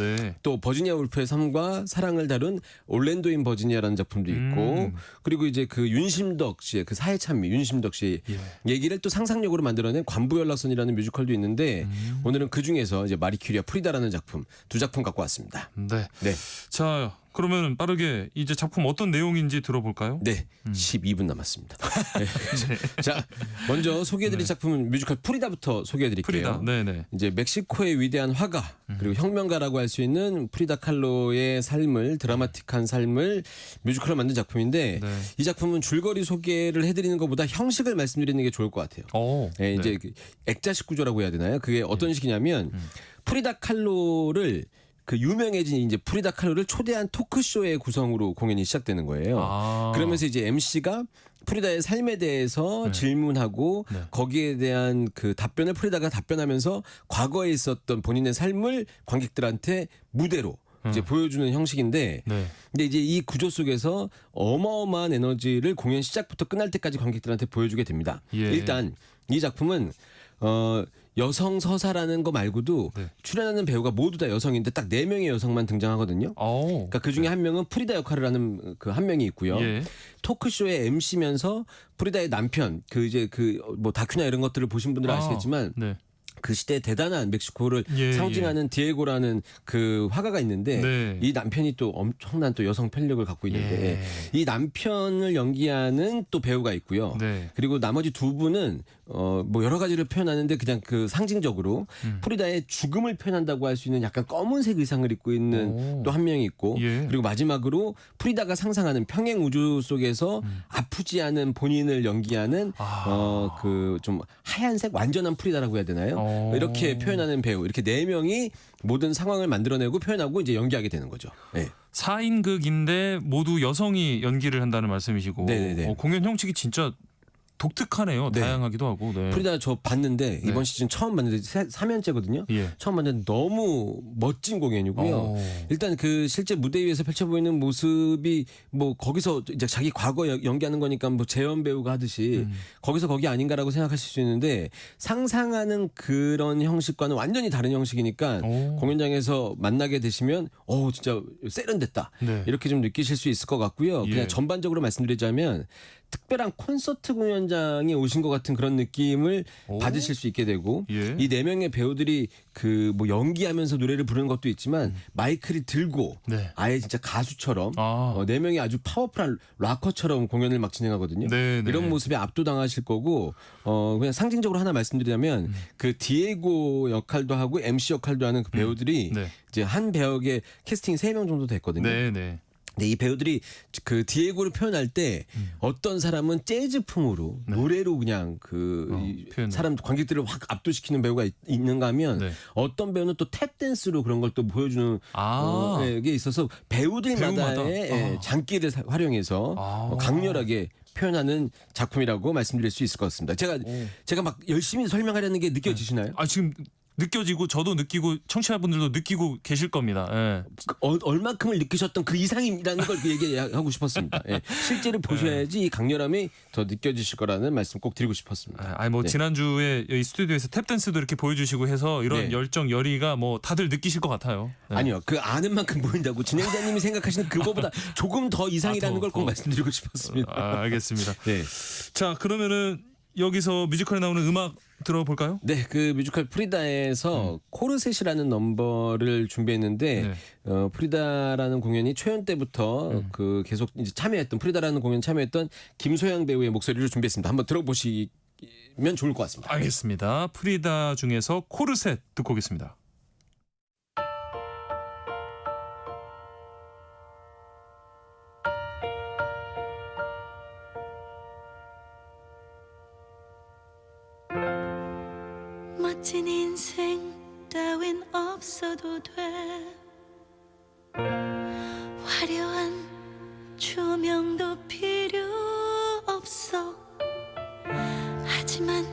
또 버지니아 울프의 삶과 사랑을 다룬 올랜도 인 버지니아라는 작품도 있고 그리고 이제 그 윤심덕 씨의 그 사회 찬미 윤심덕 씨의 얘기를 또 상상력으로 만들어낸 관부연락선이라는 뮤지컬도 있는데 오늘은 그 중에서 이제 마리 퀴리와 프리다라는 작품 두 작품 갖고 왔습니다. 네. 자, 그러면 빠르게 이제 작품 어떤 내용인지 들어볼까요? 네, 12분 남았습니다. 네. 자, 먼저 소개해드릴 작품은 뮤지컬 프리다부터 소개해드릴게요. 프리다, 네네. 이제 멕시코의 위대한 화가 그리고 혁명가라고 할 수 있는 프리다 칼로의 삶을 드라마틱한 삶을 뮤지컬로 만든 작품인데 이 작품은 줄거리 소개를 해드리는 것보다 형식을 말씀드리는 게 좋을 것 같아요. 네, 이제 액자식 구조라고 해야 되나요? 그게 어떤 식이냐면 프리다 칼로를 그 유명해진 이제 프리다 칼로를 초대한 토크쇼의 구성으로 공연이 시작되는 거예요. 그러면서 이제 MC가 프리다의 삶에 대해서 질문하고 거기에 대한 그 답변을 프리다가 답변하면서 과거에 있었던 본인의 삶을 관객들한테 무대로 이제 보여주는 형식인데 근데 이제 이 구조 속에서 어마어마한 에너지를 공연 시작부터 끝날 때까지 관객들한테 보여주게 됩니다. 일단 이 작품은 여성 서사라는 거 말고도 네. 출연하는 배우가 모두 다 여성인데 딱 4명의 여성만 등장하거든요. 그러니까 그 중에 한 명은 프리다 역할을 하는 그 한 명이 있고요. 예. 토크쇼의 MC면서 프리다의 남편 뭐 다큐나 이런 것들을 보신 분들은 아시겠지만 네. 그 시대의 대단한 멕시코를 예, 상징하는 디에고라는 그 화가가 있는데 네. 이 남편이 또 엄청난 또 여성 편력을 갖고 있는데 이 남편을 연기하는 또 배우가 있고요. 네. 그리고 나머지 두 분은 뭐 여러 가지를 표현하는데 그냥 그 상징적으로 프리다의 죽음을 표현한다고 할 수 있는 약간 검은색 의상을 입고 있는 또 한 명이 있고 예. 그리고 마지막으로 프리다가 상상하는 평행 우주 속에서 아프지 않은 본인을 연기하는 그 좀 하얀색 완전한 프리다라고 해야 되나요? 이렇게 표현하는 배우 이렇게 4명이 모든 상황을 만들어내고 표현하고 이제 연기하게 되는 거죠. 네. 4인극인데 모두 여성이 연기를 한다는 말씀이시고 네네네. 공연 형식이 진짜 독특하네요. 네. 다양하기도 하고. 네. 프리다 저 봤는데 네. 이번 시즌 처음 봤는데 3년째거든요. 예. 처음 봤는데 너무 멋진 공연이고요. 일단 그 실제 무대 위에서 펼쳐 보이는 모습이 뭐 거기서 이제 자기 과거 연기하는 거니까 뭐 재현 배우가 하듯이 거기서 거기 아닌가라고 생각하실 수 있는데 상상하는 그런 형식과는 완전히 다른 형식이니까 공연장에서 만나게 되시면 진짜 세련됐다. 네. 이렇게 좀 느끼실 수 있을 것 같고요. 예. 그냥 전반적으로 말씀드리자면 특별한 콘서트 공연장에 오신 것 같은 그런 느낌을 받으실 수 있게 되고 예. 이 4명의 배우들이 그 뭐 연기하면서 노래를 부르는 것도 있지만 마이크를 들고 네. 아예 진짜 가수처럼 4명이 아주 파워풀한 락커처럼 공연을 막 진행하거든요. 네, 네. 이런 모습에 압도당하실 거고 그냥 상징적으로 하나 말씀드리자면 그 디에고 역할도 하고 MC 역할도 하는 그 배우들이 네. 이제 한 배역에 캐스팅 3명 정도 됐거든요. 네, 네. 근데 이 배우들이 그 디에고를 표현할 때 어떤 사람은 재즈풍으로 노래로 그냥 이 사람 관객들을 확 압도시키는 배우가 있는가 하면 어떤 배우는 또 탭 댄스로 그런 걸 또 보여주는 게 있어서 배우들마다의 장기를 활용해서 강렬하게 표현하는 작품이라고 말씀드릴 수 있을 것 같습니다. 제가 막 열심히 설명하려는 게 느껴지시나요? 지금 느껴지고 저도 느끼고 청취자분들도 느끼고 계실 겁니다. 예. 얼만큼을 느끼셨던 그 이상이라는 걸 얘기하고 싶었습니다. 예. 실제로 보셔야지 이 강렬함이 더 느껴지실 거라는 말씀 꼭 드리고 싶었습니다. 네. 지난주에 이 스튜디오에서 탭댄스도 이렇게 보여주시고 해서 이런 네. 열정 열의가 뭐 다들 느끼실 것 같아요. 네. 아니요, 그 아는 만큼 보인다고 진행자님이 생각하시는 그거보다 조금 더 이상이라는 걸 꼭 말씀드리고 싶었습니다. 알겠습니다. 네. 자, 그러면은 여기서 뮤지컬에 나오는 음악 들어볼까요? 네, 그 뮤지컬 프리다에서 코르셋이라는 넘버를 준비했는데 프리다라는 공연이 초연 때부터 그 계속 이제 참여했던 프리다라는 공연 참여했던 김소영 배우의 목소리를 준비했습니다. 한번 들어보시면 좋을 것 같습니다. 알겠습니다. 프리다 중에서 코르셋 듣고 오겠습니다. 멋진 인생 따윈 없어도 돼 화려한 조명도 필요 없어 하지만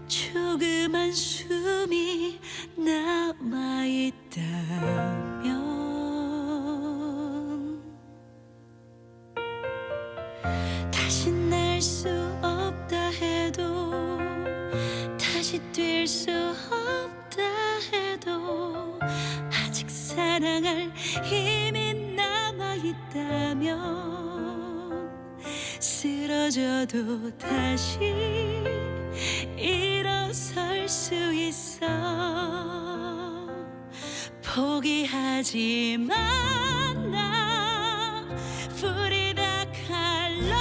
조그만 숨이 남아있다면 다시 날 수 없다 해도 다시 뛸 수 없다 해도 아직 사랑할 힘이 남아있다면 쓰러져도 다시 일어설 수 있어 포기하지 마 프리다 칼로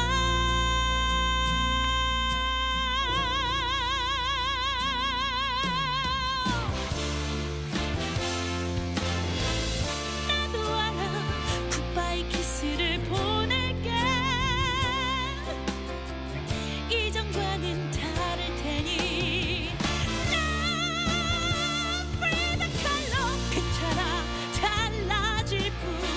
이전과는 다를 테니 난 프리다 칼로 괜찮아 달라질 뿐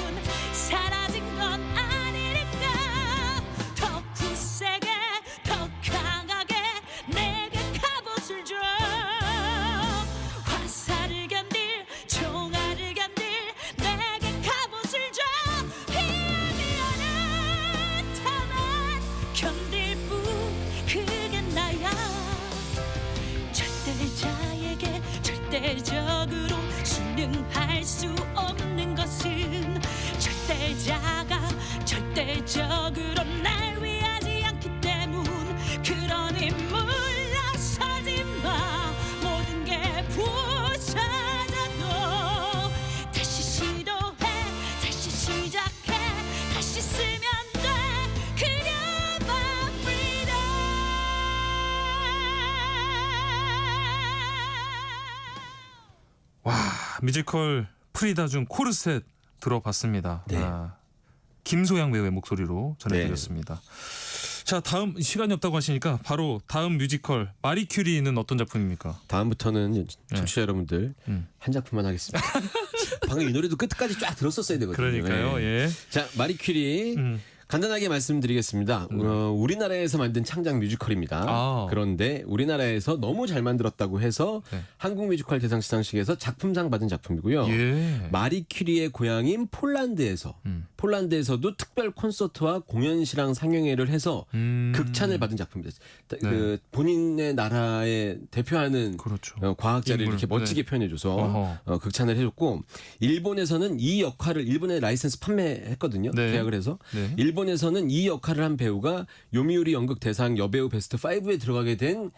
절대적으로 순응할 수 없는 것은 절대자가 절대적으로 날 위하지 않기 때문. 그러니 물러서지 마. 모든 게 부서져도 다시 시도해, 다시 시작해, 다시 쓰면 돼. 그려봐 freedom. 와, 뮤지컬 프리다 중 코르셋 들어봤습니다. 네. 김소양 배우의 목소리로 전해드렸습니다. 자, 다음 시간이 없다고 하시니까 바로 다음 뮤지컬 마리 큐리는 어떤 작품입니까? 다음부터는 청취자 여러분들 한 작품만 하겠습니다. 방금 이 노래도 끝까지 쫙 들었었어야 되거든요. 그러니까요. 예. 자, 마리 큐리 간단하게 말씀드리겠습니다. 우리나라에서 만든 창작 뮤지컬입니다. 그런데 우리나라에서 너무 잘 만들었다고 해서 한국 뮤지컬 대상 시상식에서 작품상 받은 작품이고요. 예. 마리 큐리의 고향인 폴란드에서도 특별 콘서트와 공연시랑 상영회를 해서 극찬을 받은 작품입니다. 그 본인의 나라에 대표하는 과학자를 인물. 이렇게 멋지게 네. 표현해줘서 극찬을 해줬고, 일본에서는 이 역할을 일본에 라이센스 판매했거든요. 네. 계약을 해서. 네. 일본에서는 이 역할을 한 배우가 요미우리 연극 대상 여배우 베스트 5에 들어가게 된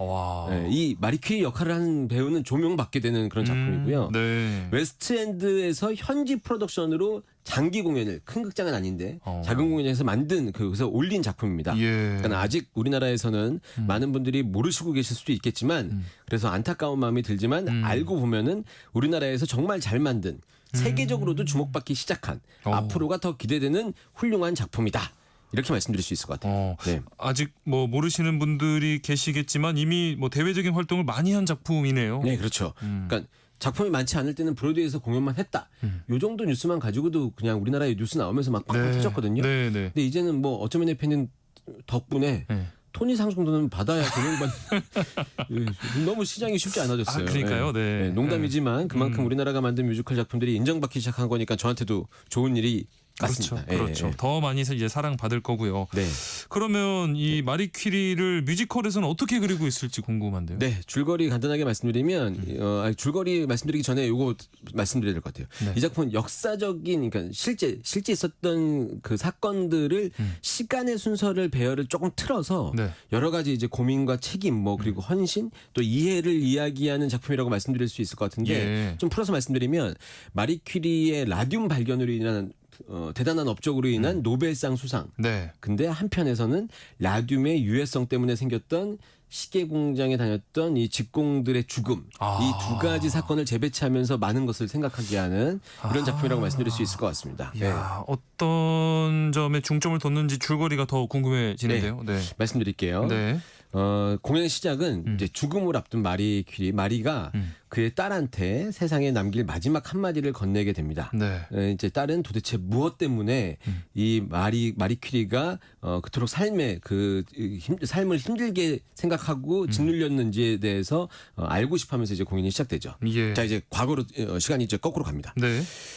이 마리 큐리 역할을 한 배우는 조명받게 되는 그런 작품이고요. 네. 웨스트엔드에서 현지 프로덕션으로 장기 공연을, 큰 극장은 아닌데 작은 공연에서 만든, 그래서 올린 작품입니다. 예. 그러니까 아직 우리나라에서는 많은 분들이 모르시고 계실 수도 있겠지만 그래서 안타까운 마음이 들지만 알고 보면은 우리나라에서 정말 잘 만든, 세계적으로도 주목받기 시작한, 앞으로가 더 기대되는 훌륭한 작품이다. 이렇게 말씀드릴 수 있을 것 같아요. 네. 아직 뭐 모르시는 분들이 계시겠지만 이미 뭐 대외적인 활동을 많이 한 작품이네요. 네, 그렇죠. 그러니까 작품이 많지 않을 때는 브로드웨이에서 공연만 했다. 요 정도 뉴스만 가지고도 그냥 우리나라에 뉴스 나오면서 막 팍팍 터졌거든요. 네. 근데 이제는 뭐 어쩌면 팬은 덕분에 토니 상 정도는 받아야 공연받는 너무 시장이 쉽지 않아졌어요. 그러니까요. 네. 농담이지만 그만큼 우리나라가 만든 뮤지컬 작품들이 인정받기 시작한 거니까 저한테도 좋은 일이 같습니다. 그렇죠. 더 많이 이제 사랑 받을 거고요. 네. 그러면 이 마리 퀴리를 뮤지컬에서는 어떻게 그리고 있을지 궁금한데요. 네, 줄거리 간단하게 말씀드리면 줄거리 말씀드리기 전에 요거 말씀드려야 될 것 같아요. 이 작품은 역사적인, 그러니까 실제 있었던 그 사건들을 시간의 순서를 배열을 조금 틀어서 여러 가지 이제 고민과 책임, 뭐 그리고 헌신, 또 이해를 이야기하는 작품이라고 말씀드릴 수 있을 것 같은데 좀 풀어서 말씀드리면 마리 퀴리의 라듐 발견으로 인한 대단한 업적으로 인한 노벨상 수상. 근데 한편에서는 라듐의 유해성 때문에 생겼던 시계 공장에 다녔던 이 직공들의 죽음. 이 두 가지 사건을 재배치하면서 많은 것을 생각하게 하는 이런 작품이라고 말씀드릴 수 있을 것 같습니다. 어떤 점에 중점을 뒀는지 줄거리가 더 궁금해지는데요. 네. 말씀드릴게요. 네. 공연의 시작은 이제 죽음을 앞둔 마리 퀴리, 마리가 그의 딸한테 세상에 남길 마지막 한마디를 건네게 됩니다. 이제 딸은 도대체 무엇 때문에 이 마리 퀴리가 그토록 삶을 힘들게 생각하고 짓눌렸는지에 대해서 알고 싶어하면서 이제 공연이 시작되죠. 자, 이제 과거로 시간이 이제 거꾸로 갑니다.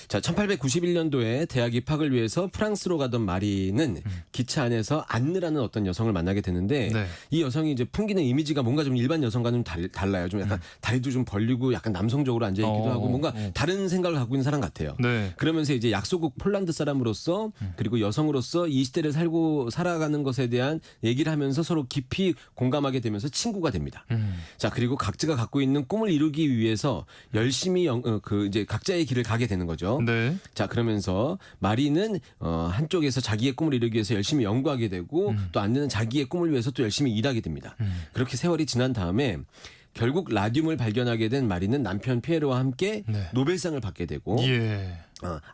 자, 1891년도에 대학 입학을 위해서 프랑스로 가던 마리는 기차 안에서 안느라는 어떤 여성을 만나게 되는데 이 여성이 이제 풍기는 이미지가 뭔가 좀 일반 여성과는 달라요. 좀 약간 다리도 좀 벌리고 약간 남성적으로 앉아있기도 하고 뭔가 다른 생각을 갖고 있는 사람 같아요. 그러면서 이제 약소국 폴란드 사람으로서 그리고 여성으로서 이 시대를 살아가는 것에 대한 얘기를 하면서 서로 깊이 공감하게 되면서 친구가 됩니다. 자, 그리고 각자가 갖고 있는 꿈을 이루기 위해서 열심히 이제 각자의 길을 가게 되는 거죠. 자, 그러면서 마리는 한쪽에서 자기의 꿈을 이루기 위해서 열심히 연구하게 되고 또 안느는 자기의 꿈을 위해서 또 열심히 일하게 됩니다. 그렇게 세월이 지난 다음에 결국 라듐을 발견하게 된 마리는 남편 피에로와 함께 노벨상을 받게 되고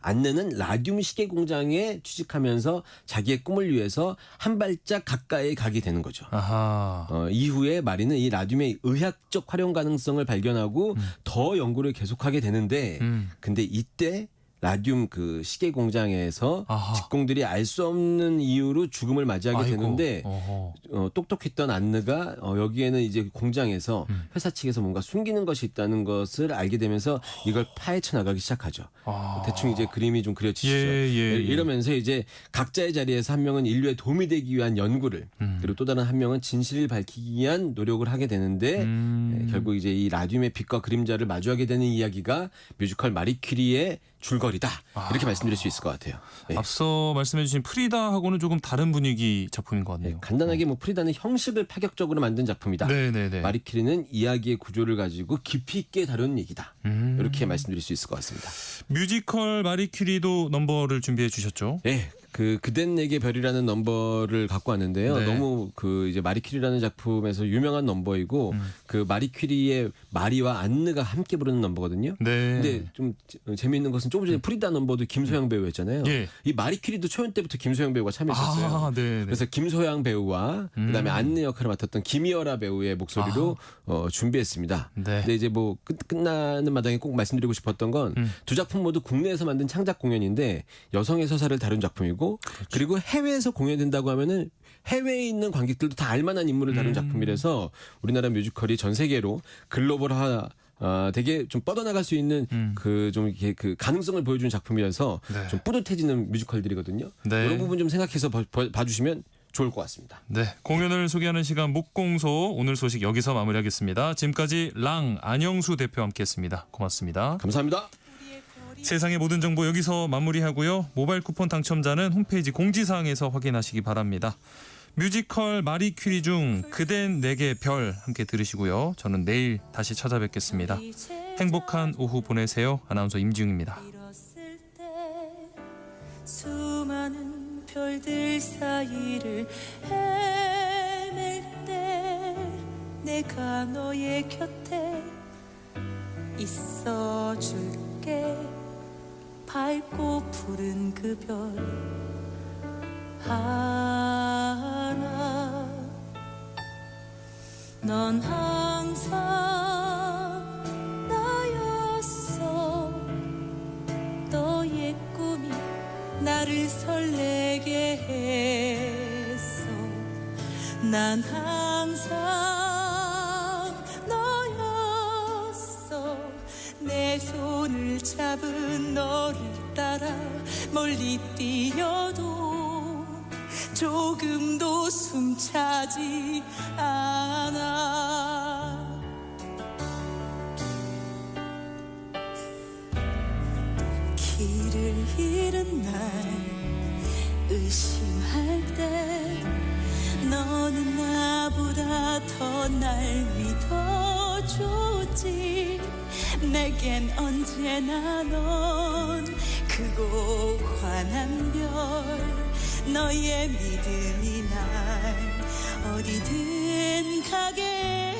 안느는 라듐 시계 공장에 취직하면서 자기의 꿈을 위해서 한 발짝 가까이 가게 되는 거죠. 이후에 마리는 이 라듐의 의학적 활용 가능성을 발견하고 더 연구를 계속하게 되는데 근데 이때 라듐 그 시계 공장에서 직공들이 알 수 없는 이유로 죽음을 맞이하게 되는데 똑똑했던 안느가 여기에는 이제 공장에서 회사 측에서 뭔가 숨기는 것이 있다는 것을 알게 되면서 이걸 파헤쳐 나가기 시작하죠. 대충 이제 그림이 좀 그려지시죠. 이러면서 이제 각자의 자리에서 한 명은 인류에 도움이 되기 위한 연구를 그리고 또 다른 한 명은 진실을 밝히기 위한 노력을 하게 되는데 결국 이제 이 라듐의 빛과 그림자를 마주하게 되는 이야기가 뮤지컬 마리 퀴리의 줄거리다. 이렇게 말씀드릴 수 있을 것 같아요. 네. 앞서 말씀해 주신 프리다하고는 조금 다른 분위기 작품인 것 같네요. 간단하게 뭐 프리다는 형식을 파격적으로 만든 작품이다. 마리 퀴리는 이야기의 구조를 가지고 깊이 있게 다룬 얘기다. 이렇게 말씀드릴 수 있을 것 같습니다. 뮤지컬 마리 퀴리도 넘버를 준비해 주셨죠? 네. 그댄 내게 별이라는 넘버를 갖고 왔는데요. 너무 그 이제 마리 퀴리라는 작품에서 유명한 넘버이고 그 마리 퀴리의 마리와 안느가 함께 부르는 넘버거든요. 근데 좀 재미있는 것은 조금 전에 프리다 넘버도 김소영 배우였잖아요. 이 마리 퀴리도 초연 때부터 김소영 배우가 참여했었어요. 그래서 김소영 배우와 그다음에 안느 역할을 맡았던 김이어라 배우의 목소리로 준비했습니다. 근데 이제 뭐 끝나는 마당에 꼭 말씀드리고 싶었던 건 두 작품 모두 국내에서 만든 창작 공연인데 여성의 서사를 다룬 작품이고 그리고 해외에서 공연된다고 하면은 해외에 있는 관객들도 다 알만한 인물을 다룬 작품이라서 우리나라 뮤지컬이 전 세계로 글로벌화 되게 좀 뻗어나갈 수 있는 그 좀 이렇게 그 가능성을 보여주는 작품이라서 좀 뿌듯해지는 뮤지컬들이거든요. 이런 부분 좀 생각해서 봐주시면 좋을 것 같습니다. 공연을 소개하는 시간 목공소 오늘 소식 여기서 마무리하겠습니다. 지금까지 랑 안영수 대표와 함께했습니다. 고맙습니다. 감사합니다. 세상의 모든 정보 여기서 마무리하고요. 모바일 쿠폰 당첨자는 홈페이지 공지사항에서 확인하시기 바랍니다. 뮤지컬 마리 퀴리 중 그댄 내게 별 함께 들으시고요. 저는 내일 다시 찾아뵙겠습니다. 행복한 오후 보내세요. 아나운서 임지웅입니다. 수많은 별들 사이를 헤맬 때 내가 너의 곁에 있어줄게. 밝고 푸른 그 별 하나 넌 항상 나였어. 너의 꿈이 나를 설레게 했어. 난 항상 너였어. 내 손을 잡은 너를 따라 멀리 뛰어도 조금도 숨차지 않아. 길을 잃은 날 의심할 때 너는 나보다 더 날 믿어줬지. 내겐 언제나 넌 크고 환한 별. 너의 믿음이 날 어디든 가게